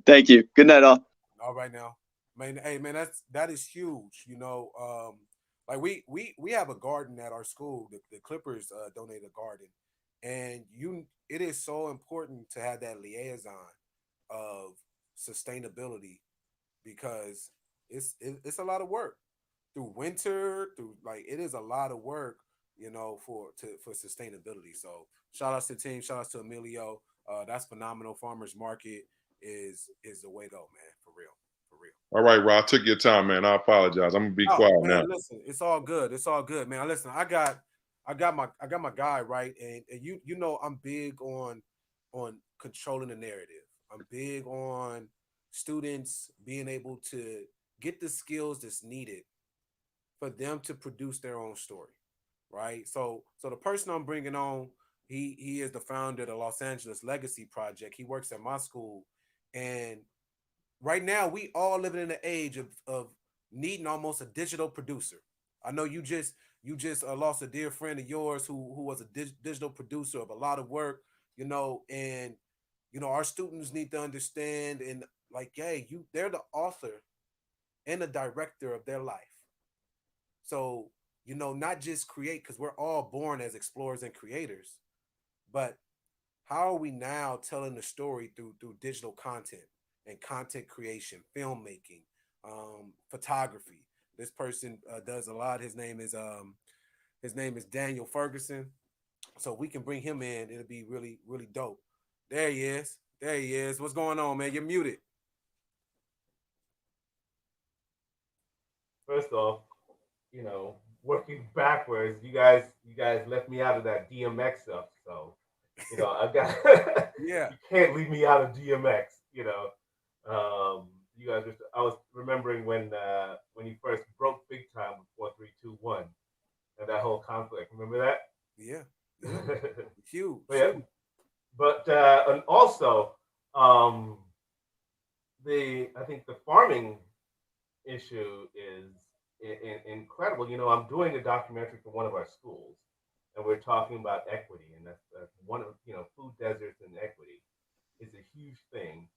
Thank you. Good night, all. All right now. Man, hey man, that is huge. Like we have a garden at our school. The Clippers donate a garden. And it is so important to have that liaison of sustainability because it's a lot of work through winter, it is a lot of work, for sustainability. So shout outs to the team, shout outs to Emilio. That's phenomenal. Farmers Market. is the way to go, man. For real, for real. All right, Rod, I took your time, man. I apologize. I'm gonna be Oh quiet now. man, listen, it's all good. It's all good, man. Listen, I got my guy right, and you know I'm big on controlling the narrative. I'm big on students being able to get the skills that's needed for them to produce their own story, right? So the person I'm bringing on, he is the founder of the Los Angeles Legacy Project. He works at my school, and right now we all living in the age of needing almost a digital producer. I know you just lost a dear friend of yours who was a digital producer of a lot of work, and our students need to understand and like, hey, they're the author and the director of their life. So, not just create because we're all born as explorers and creators, but how are we now telling the story through digital content and content creation, filmmaking, photography? This person does a lot. His name is Daniel Ferguson. So we can bring him in. It'll be really really dope. There he is. There he is. What's going on, man? You're muted. First off, working backwards, you guys left me out of that DMX stuff. So, I got Yeah. you can't leave me out of DMX. You guys I was remembering when he first broke big time with 4321 and that whole conflict. Remember that? Yeah. Yeah. Huge. But yeah, Huge. but and also um the I think the farming issue is incredible. I'm doing a documentary for one of our schools, and we're talking about equity, and that's one of food deserts and equity is a huge thing,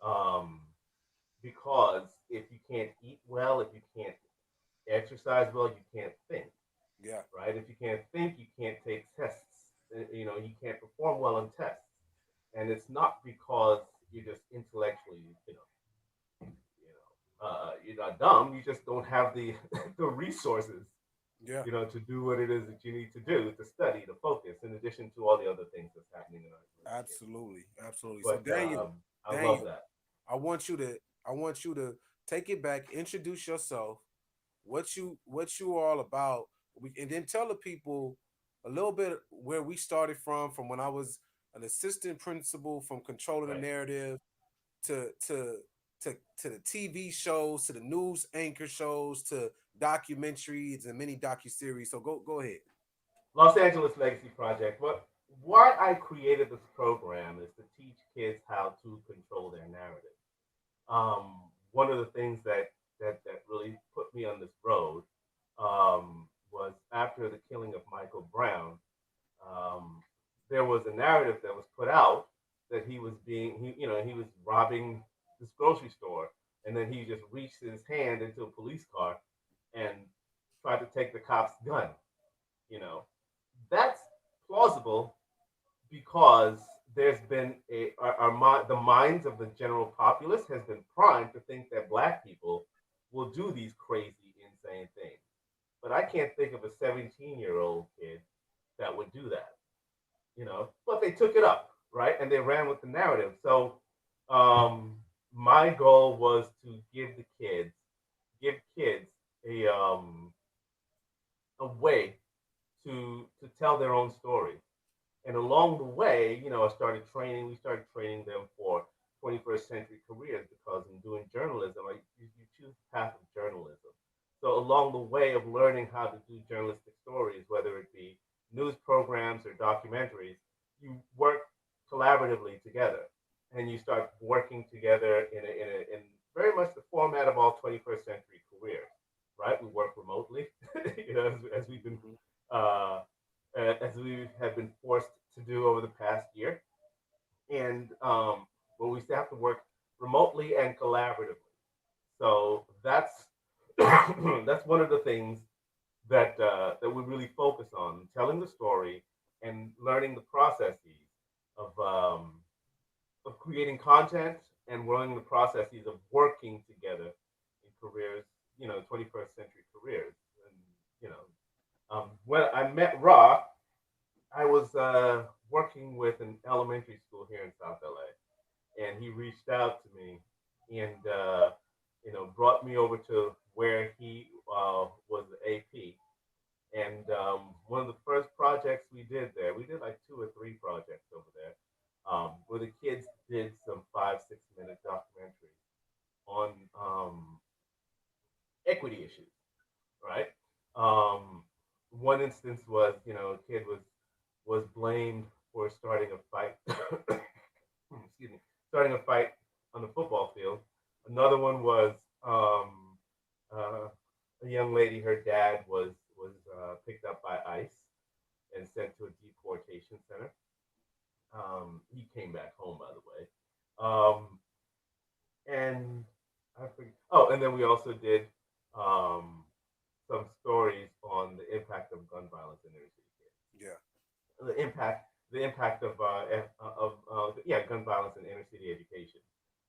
um, because if you can't eat well, if you can't exercise well, you can't think, Yeah. right? If you can't think, you can't take tests. You can't perform well on tests, and it's not because you're just intellectually, you're not dumb. You just don't have the the resources, Yeah. to do what it is that you need to do to study, to focus, in addition to all the other things that's happening in our university. Absolutely. Absolutely. So But Daniel, I love Daniel, that. I want you to I want you to take it back, introduce yourself, what you are all about, and then tell the people a little bit where we started from when I was an assistant principal, from controlling the Right. narrative to to to the TV shows, to the news anchor shows, to documentaries and many docuseries. So go ahead. Los Angeles Legacy Project. Why I created this program is to teach kids how to control their narrative. One of the things that really put me on this road was after the killing of Michael Brown. Um, there was a narrative that was put out that he was robbing this grocery store, and then he just reached his hand into a police car and tried to take the cop's gun. You know, that's plausible because there's been the minds of the general populace has been primed to think that black people will do these crazy, insane things. But I can't think of a 17-year-old kid that would do that, But they took it up, right? And they ran with the narrative. So um, my goal was to give kids a way to tell their own stories. And along the way, we started training them for 21st century careers because in doing journalism, you choose the path of journalism. So along the way of learning how to do journalistic stories, whether it be news programs or documentaries, you work collaboratively together, and you start working together in very much the format of all 21st century careers, right? We work remotely, as we've been Mhm. uh, as we have been forced to do over the past year, and but we still have to work remotely and collaboratively. So that's that's one of the things that we really focus on: telling the story and learning the processes of creating content and learning the processes of working together in careers, 21st century careers. And when I met Rahh, I was working with an elementary school here in South LA, and he reached out to me and brought me over to where he was the AP. And one of the first projects we did there, we did like 2 or 3 projects over there, where the kids did some 5, 6 minute documentaries on equity issues, right? One instance was, a kid was blamed for starting a fight. Excuse me, starting a fight on the football field. Another one was a young lady. Her dad was picked up by ICE and sent to a deportation center. He came back home, by the way. And I forget. Oh, and then we also did um, some stories on the impact of gun violence in inner city kids. Yeah. The impact of gun violence in inner city education.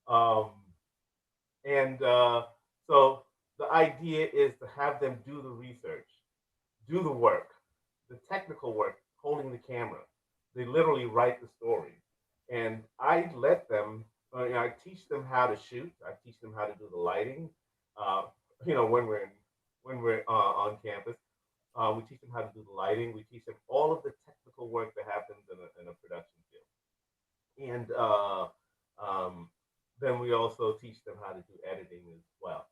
Um, and so the idea is to have them do the research, do the work, the technical work, holding the camera. They literally write the story, and I let them. I teach them how to shoot. I teach them how to do the lighting. Uh, when we're on campus, we teach them how to do the lighting. We teach them all of the technical work that happens in a production field, and then we also teach them how to do editing as well.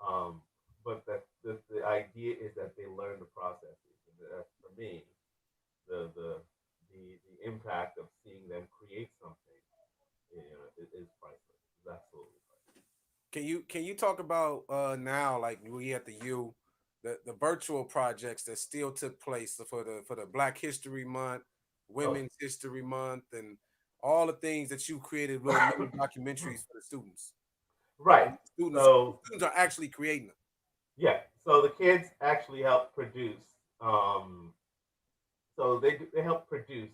Um, but the idea is that they learn the processes, and that's for me the impact of seeing them create something, is priceless. It's absolutely priceless. Can you talk about now, like we at the U, the virtual projects that still took place for the Black History Month, Oh, Women's History Month, and all the things that you created, little mini documentaries for the students. right. And the So students are actually creating them. yeah, so the kids actually help produce. Um, so they help produce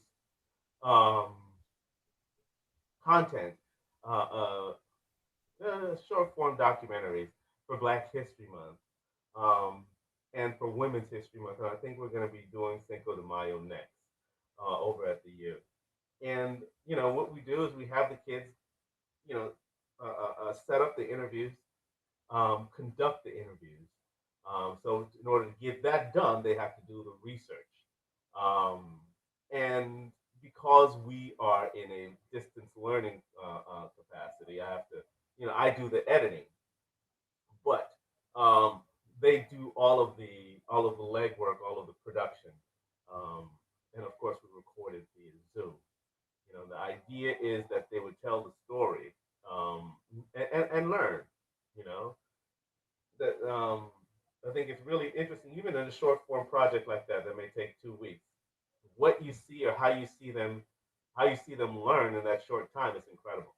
um, content, uh, uh, short form documentaries for Black History Month, um, and for Women's History Month. And I think we're going to be doing Cinco de Mayo next, over at the U. And what we do is we have the kids, you know, set up the interviews, conduct the interviews. So in order to get that done, they have to do the research. Um, and because we are in a distance learning capacity, I have to, I do the editing, but um, they do all of the legwork, all of the production, um, and of course we record it via Zoom. The idea is that they would tell the story, and learn. You know that I think it's really interesting, even in a short form project like that may take 2 weeks. What you see or how you see them learn in that short time is incredible.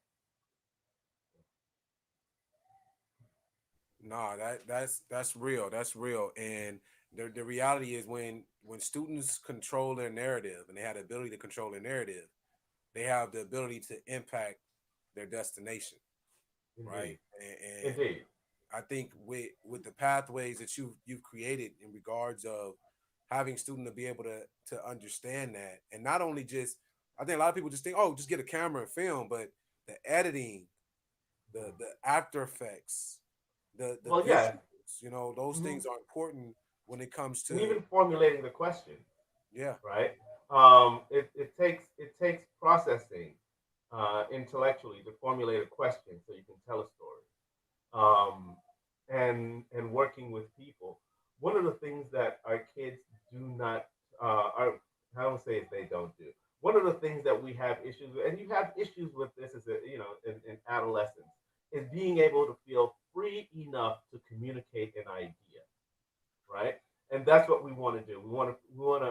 No, that's real. That's real. And the reality is when students control their narrative and they have the ability to control their narrative, they have the ability to impact their destination, right? Indeed, And indeed. I think with the pathways that you've created in regards of having students to be able to understand that, and not only just, I think a lot of people just think, oh, just get a camera and film, but the editing, Mhm. the after effects, the Well, yeah. visuals, those Mhm. things are important when it comes And to, even formulating the question, yeah, right? It takes processing intellectually to formulate a question so you can tell a story, um, and working with people. One of the things that our kids do not, are, I don't say they don't do. One of the things that we have issues with, and you have issues with this, is in adolescence, is being able to feel free enough to communicate an idea, right? And that's what we want to do. We want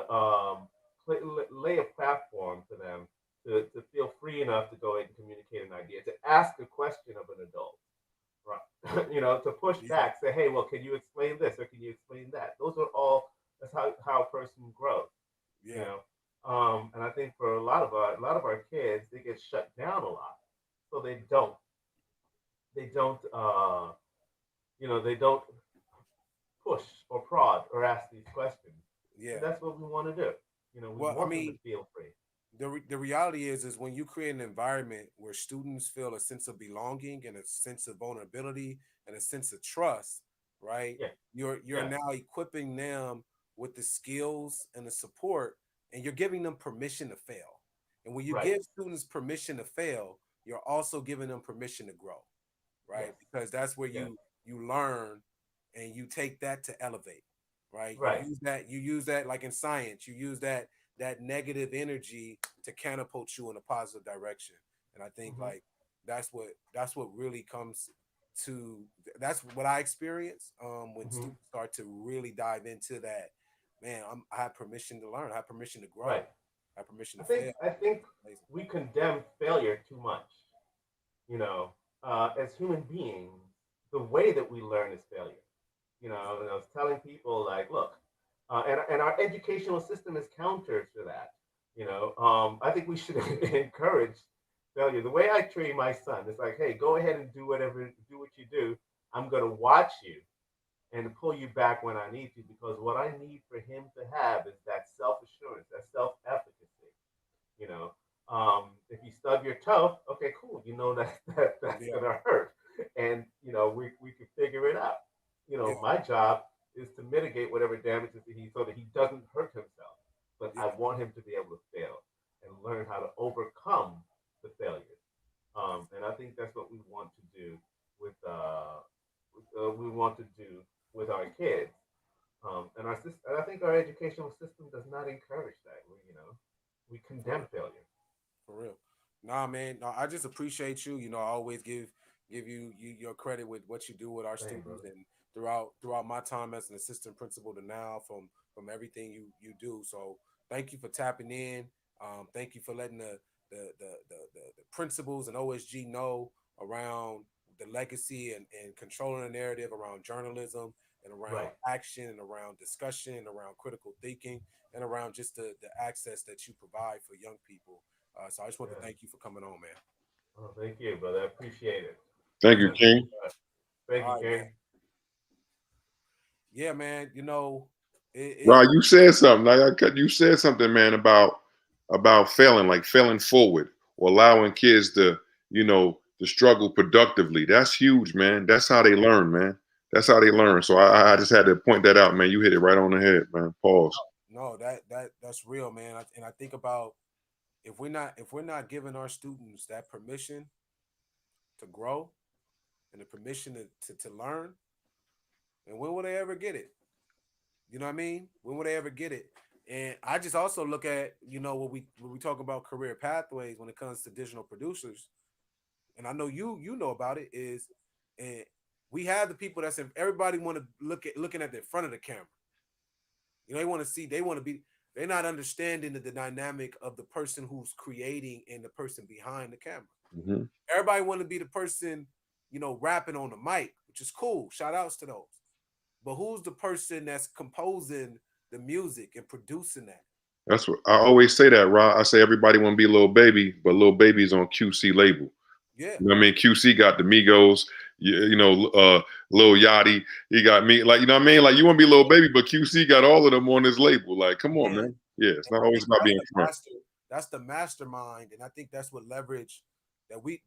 to lay a platform for them to feel free enough to go ahead and communicate an idea, to ask a question of an adult, right? To push yeah, back, say, hey, well, can you explain this or can you explain that? Those are all. That's how a person grows. You yeah, know, and I think for a lot of our kids, they get shut down a lot, so they don't push or prod or ask these questions. And yeah. that's what we want to do. We Well, I want them to mean, feel free. the reality is when you create an environment where students feel a sense of belonging and a sense of vulnerability and a sense of trust, right? Yeah. You're Yeah. now equipping them with the skills and the support, and you're giving them permission to fail. And when you Right. give students permission to fail, you're also giving them permission to grow, right? Yes. Because that's where Yes. you learn and you take that to elevate, right? Right. You use that like in science, you use that negative energy to catapult you in a positive direction. And I think Hmm. like that's what really comes to that's what I experience when Hmm. students start to really dive into that. Man, I have permission to learn. I have permission to grow. Right. I have permission I to think fail. I think Amazing. we condemn failure too much. You know, as human beings, the way that we learn is failure. And I was telling people like, look, and our educational system is counter to that. I think we should encourage failure. The way I train my son is like, hey, go ahead and do what you do. I'm gonna watch you and pull you back when I need to, because what I need for him to have is that self assurance, that self efficacy. You know, if you stub your toe, okay, cool. You know that's Yeah, gonna hurt, and we can figure it out. yeah, My job is to mitigate whatever damages that so that he doesn't hurt himself. But yeah, I want him to be able to fail and learn how to overcome the failures. And I think that's what we want to do with with our kids. And I think our educational system does not encourage that. We for condemn real. failure. For real. Nah, man. No, I just appreciate you. I always give you your credit with what you do with our Same, students brother. and throughout my time as an assistant principal to now from everything you do. So thank you for tapping in. Thank you for letting the principals and OSG know around the legacy and controlling the narrative around journalism and around Right. action and around discussion and around critical thinking and around just the access that you provide for young people. So I just want to Yeah. thank you for coming on, man. Oh, thank you, brother. I appreciate it. Thank Yes, you, sir. King. Thank you, All right, man. King. Yeah, man. Right, It you said something. You said something, man, about failing, like failing forward or allowing kids to struggle productively. That's huge, man. That's how they learn, man. That's how they learn. So I just had to point that out, man. You hit it right on the head, man. Pause. no that's real, man. And I think about if we're not giving our students that permission to grow and the permission to learn, and when will they ever get it? You know what I mean? When will they ever get it? And I just also look at when we talk about career pathways when it comes to digital producers, and I know you know about it is, and we have the people that's in, everybody want to looking at the front of the camera. They want to see, they want to be, they're not understanding the dynamic of the person who's creating and the person behind the camera. Hmm. Everybody want to be the person, rapping on the mic, which is cool. Shout outs to those. But who's the person that's composing the music and producing that? That's what I always say. That, Rob. I say everybody want to be Little Baby, but Little Baby's on QC label. Yeah. You know what I mean? QC got the Migos, Lil Yachty. He got me. Like, you know what I mean? Like, you want to be Little Baby, but QC got all of them on his label. Like, come on, And man. Yeah, it's and not I always think about being front. that's the mastermind, and I think that's what leverage that we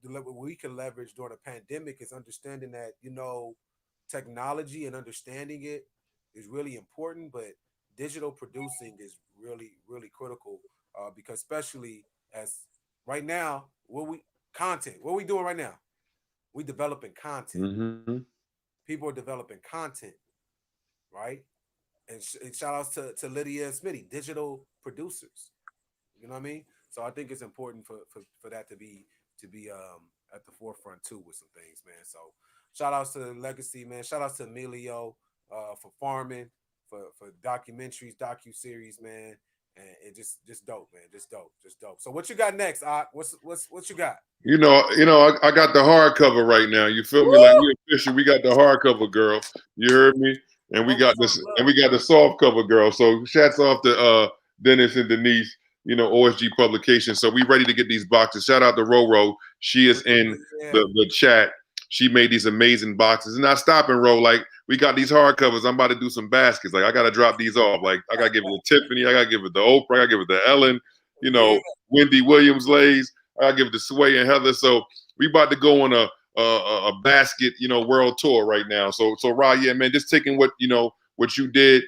can leverage during a pandemic is understanding that technology and understanding it is really important, but digital producing is really really critical because especially as right now what we doing right now, we developing content. Hmm. People are developing content, right? And shout outs to Lydia and Smitty, digital producers. You know what I mean? So I think it's important for that to be at the forefront too with some things, man. So shout outs to the legacy, man. Shout outs to Emilio for farming, for documentaries, docu-series, man. And it just dope, man. Just dope. Just dope. So what you got next, Ock? What you got? I got the hardcover right now. You feel me? Like Woo! we official. We got the hardcover girl. You heard me? And we got Focus on this, and love. we got the soft cover girl. So shats off to Dennis and Denise, OSG Publications. So we ready to get these boxes. Shout out to Roro. She is in Yeah. the chat. She made these amazing boxes. And not stopping, Ro. Like, we got these hardcovers. I'm about to do some baskets. Like, I gotta drop these off. Like, I gotta give it to Tiffany. I gotta give it to Oprah. I gotta give it to Ellen. you know, Wendy Williams lays. I give it to Sway and Heather. So we about to go on a basket, you know, world tour right now. So Rahh, yeah, man, just taking what what you did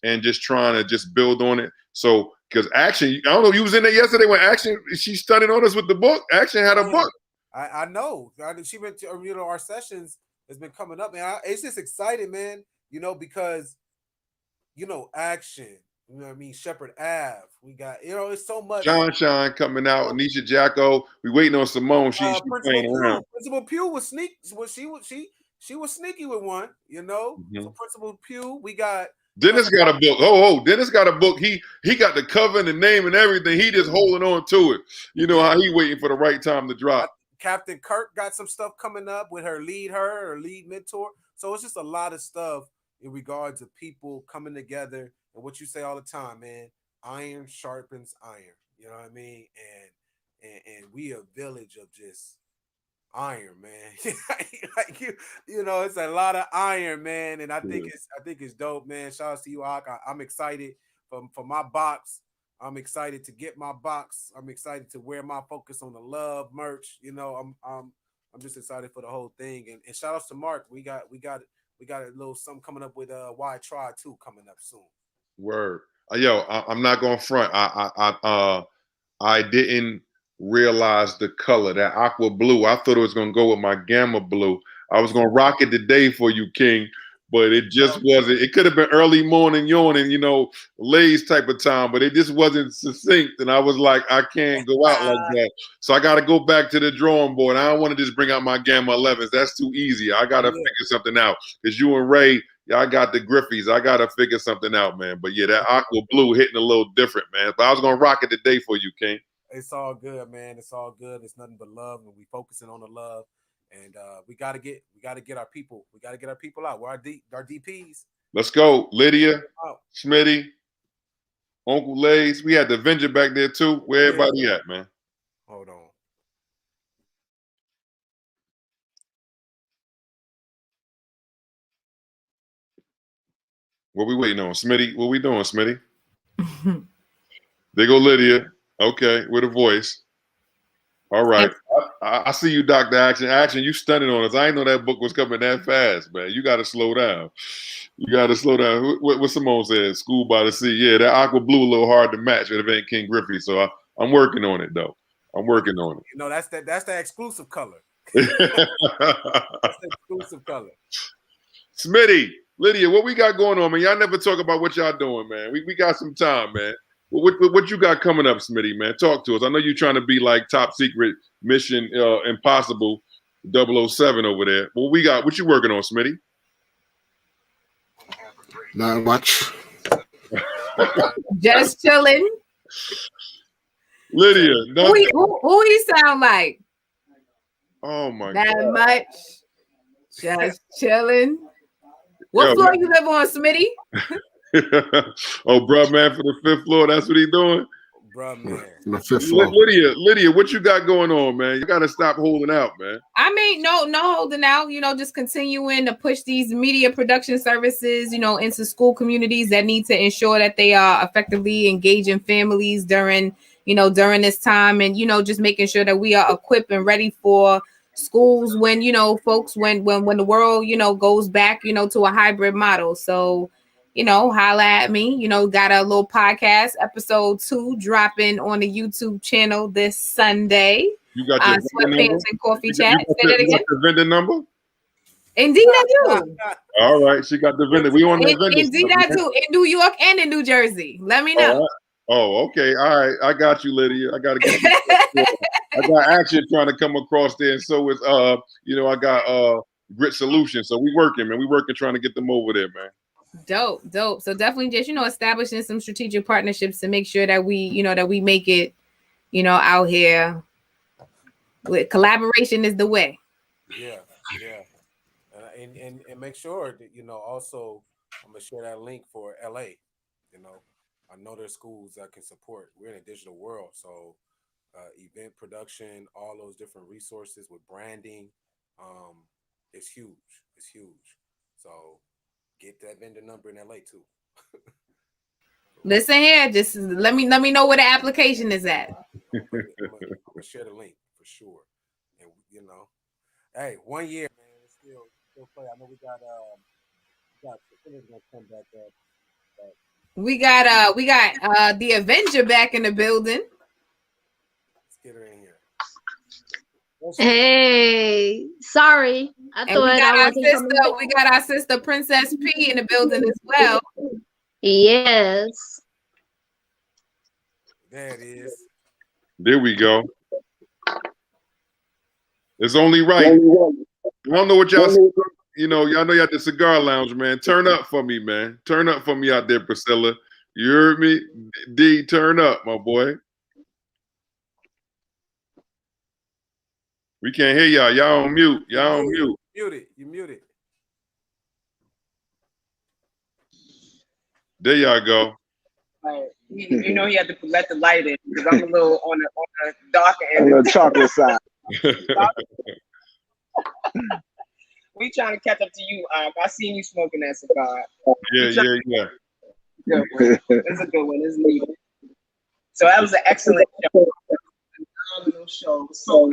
and just trying to just build on it. So because Action, I don't know, you was in there yesterday when Action, she studied on us with the book. Action had a book. I know. She went to, our sessions has been coming up, man. It's just exciting, man. Because Action. You know what I mean? Shepherd Ave. We got, it's so much. John Shine coming out. Anisha Jacko. We waiting on Simone. She's playing around. Principal Pugh was she was sneaky with one, So Principal Pugh, we got Dennis got a book. Dennis got a book. He got the cover and the name and everything. He just holding on to it. You know how he waiting for the right time to drop. Captain Kirk got some stuff coming up with her lead mentor. So it's just a lot of stuff in regards to people coming together. And what you say all the time, man, iron sharpens iron. You know what I mean? And we a village of just iron, man. like it's a lot of iron, man. And I think it's dope, man. Shout out to you, Ak. I'm excited for my box. I'm excited to get my box. I'm excited to wear my Focus on the Love merch. I'm just excited for the whole thing. And shout outs to Mark. We got a little something coming up with Why Try 2 coming up soon. Word. Yo, I'm not going front. I didn't realize the color, that aqua blue. I thought it was going to go with my gamma blue. I was going to rock it today for you, King, but it just wasn't. It could have been early morning yawning, Lay's type of time, but it just wasn't succinct. And I was like, I can't go out like that. So I got to go back to the drawing board. I don't want to just bring out my gamma 11s. That's too easy. I got to figure something out, because you and Ray, y'all got the Griffies. I got to figure something out, man. But yeah, that aqua blue hitting a little different, man. But I was going to rock it today for you, King. It's all good, man. It's all good. It's nothing but love, and we focusing on the love. And we gotta get our people. We gotta get our people out. We're our DPs. Let's go, Lydia, Smitty, Uncle Lays. We had the Avenger back there too. Where everybody at, man? Hold on. What we waiting on, Smitty? What we doing, Smitty? There go Lydia. Okay, with a voice. All right. I see you, Dr. Action. Action, you stunning on us. I didn't know that book was coming that fast, man. You got to slow down. You got to slow down. What Simone said, School by the Sea. Yeah, that aqua blue a little hard to match if it ain't King Griffey. So I'm working on it, though. I'm working on it. That's the exclusive color. That's the exclusive color. Smitty, Lydia, what we got going on, man? Y'all never talk about what y'all doing, man. We got some time, man. What you got coming up, Smitty, man? Talk to us. I know you're trying to be like top secret Mission Impossible 007 over there. What you working on, Smitty? Not much. Just chilling. Lydia. Who he sound like? Oh my God. God. Not much. Just chilling. What floor you live on, Smitty? Oh, bruh, man, for the 5th floor, that's what he doing? Bruh, man. The 5th floor. Lydia, what you got going on, man? You got to stop holding out, man. I mean, no holding out, just continuing to push these media production services, into school communities that need to ensure that they are effectively engaging families during this time, and, just making sure that we are equipped and ready for schools when, folks, when the world, goes back, to a hybrid model. So, holla at me, got a little podcast, episode 2 dropping on the YouTube channel this Sunday. You got your Sweatpants and Coffee Chat. Say that again. You got the vendor number? Indeed, I do. All right, she got the vendor. We on the vendor. Indeed, I do. In New York and in New Jersey. Let me know. Right. Oh, okay. All right. I got you, Lydia. I got to get I got Action trying to come across there. And so is I got Grit Solutions. So we working, man. We working trying to get them over there, man. Dope. So definitely just, establishing some strategic partnerships to make sure that we, that we make it, out here. With collaboration is the way. Yeah. And make sure that, also I'm gonna share that link for LA. I know there's schools that can support. We're in a digital world, so event production, all those different resources with branding, it's huge. It's huge. So get that vendor number in LA too. Listen here, just let me know where the application is at. I'm gonna share the link for sure. And you know, hey, 1 year, man, it's still play. I know we got Priscilla's gonna come back up. We got the Avenger back in the building. Let's get her in here. Hey, sorry. I thought I wasn't coming back. We got our sister Princess P in the building as well. Yes. There it is. There we go. It's only right. I don't know what y'all, y'all know you at the cigar lounge, man. Turn up for me, man. Turn up for me out there, Priscilla. You heard me? D, turn up, my boy. We can't hear y'all. Y'all on mute. Y'all on mute. You muted. There y'all go. Right. You know he had to let the light in because I'm a little on the darker end. On the chocolate side. We trying to catch up to you, I seen you smoking that cigar. Yeah. Good one. It's a good one. It's needed. So that was an excellent show. Phenomenal show. So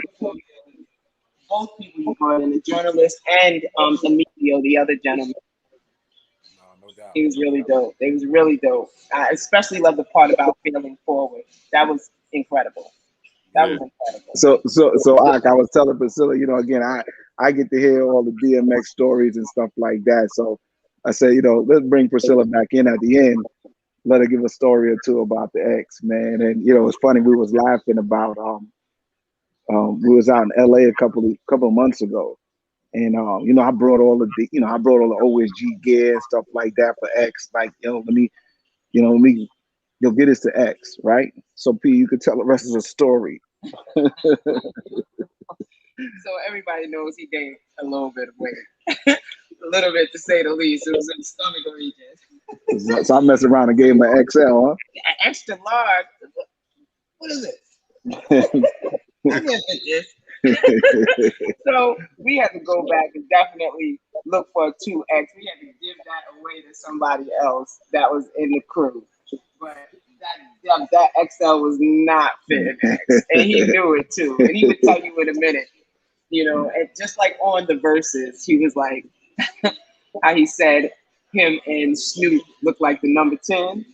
both people you brought in, the journalist and Emilio, the other gentleman. No doubt. It was really dope. It was really dope. I especially love the part about failing forward. That was incredible. That was incredible. So I was telling Priscilla, again, I get to hear all the DMX stories and stuff like that. So I said, let's bring Priscilla back in at the end. Let her give a story or two about the X, man. And it's funny, we was laughing about we was out in LA a couple of months ago. And I brought all the OSG gear and stuff like that for X. Like, let me get us to X, right? So P, you could tell the rest of the story. So everybody knows he gained a little bit of weight. A little bit to say the least. It was in the stomach region. So I messed around and gave him an XL, huh? Extra large. What is it? I can't fit this. So we had to go back and definitely look for a 2X. We had to give that away to somebody else that was in the crew. But that XL was not fitting X. And he knew it too. And he would tell you in a minute. And just like on the verses, he was like, how he said him and Snoop looked like the number 10.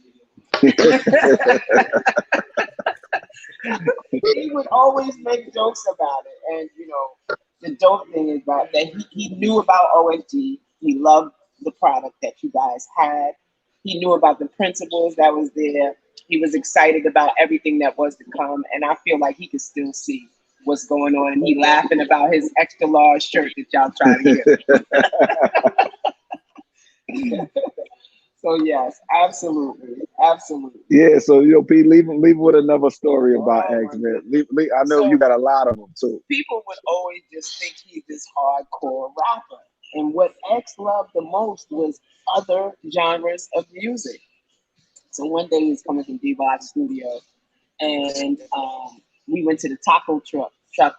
He would always make jokes about it. And, the dope thing is that he knew about OSG. He loved the product that you guys had. He knew about the principles that was there. He was excited about everything that was to come. And I feel like he could still see what's going on. And he laughing about his extra large shirt that y'all trying to get. So yes, absolutely. Yeah, so P, leave with another story about X, man. I know you got a lot of them too. People would always just think he's this hardcore rapper, and what X loved the most was other genres of music. So one day he was coming from D-Box Studio, and we went to the taco truck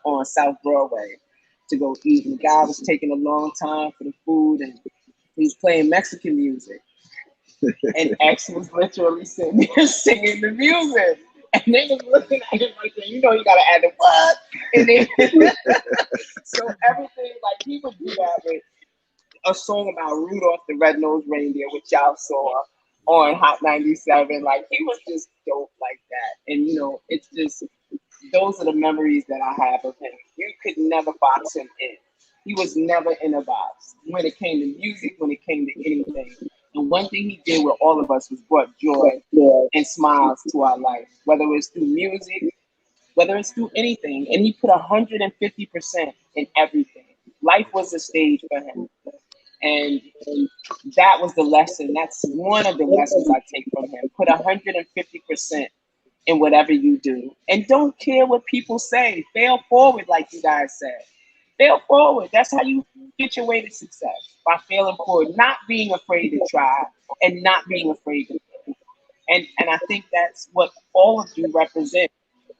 on South Broadway to go eat. And the guy was taking a long time for the food, and he was playing Mexican music. And X was literally sitting there singing the music. And they was looking at him like, you gotta add the what? And then, so everything, like he would do that with a song about Rudolph the Red-Nosed Reindeer, which y'all saw on Hot 97. Like he was just dope like that. And it's just, those are the memories that I have of him. You could never box him in. He was never in a box. When it came to music, when it came to anything. And one thing he did with all of us was brought joy and smiles to our life, whether it's through music, whether it's through anything. And he put 150% in everything. Life was a stage for him. And that was the lesson. That's one of the lessons I take from him. Put 150% in whatever you do. And don't care what people say. Fail forward, like you guys said. Fail forward. That's how you get your way to success, by failing forward, not being afraid to try and not being afraid to fail. And I think that's what all of you represent.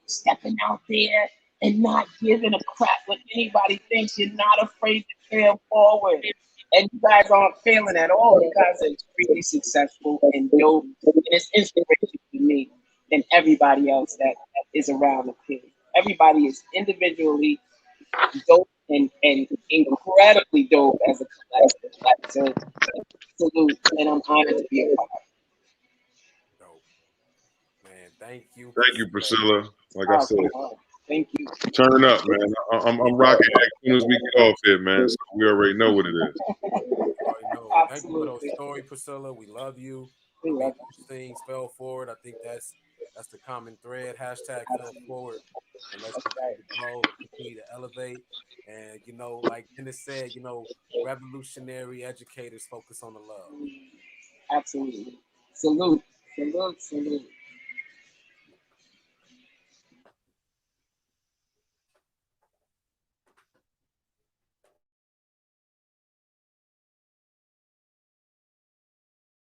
Stepping out there and not giving a crap what anybody thinks. You're not afraid to fail forward. And you guys aren't failing at all. You guys are extremely successful and dope. And it's inspiration to me and everybody else that is around the kid. Everybody is individually dope and incredibly dope as a collective. So salute, and I'm honored to be a part. Dope. Man, thank you. Thank you, Priscilla. Like I Oh, said, come on. Thank you. turn up, man. I'm rocking as soon as we get off here, man. So we already know what it is. Already know. Thank you for those Absolutely. story, Priscilla. We love you. We I mean, love those things fell forward. I think that's the common thread. Hashtag fell forward. And let's That's continue right. to grow. Let's continue to elevate. And like Dennis said, revolutionary educators focus on the love. Absolutely. Salute. Salute. Salute.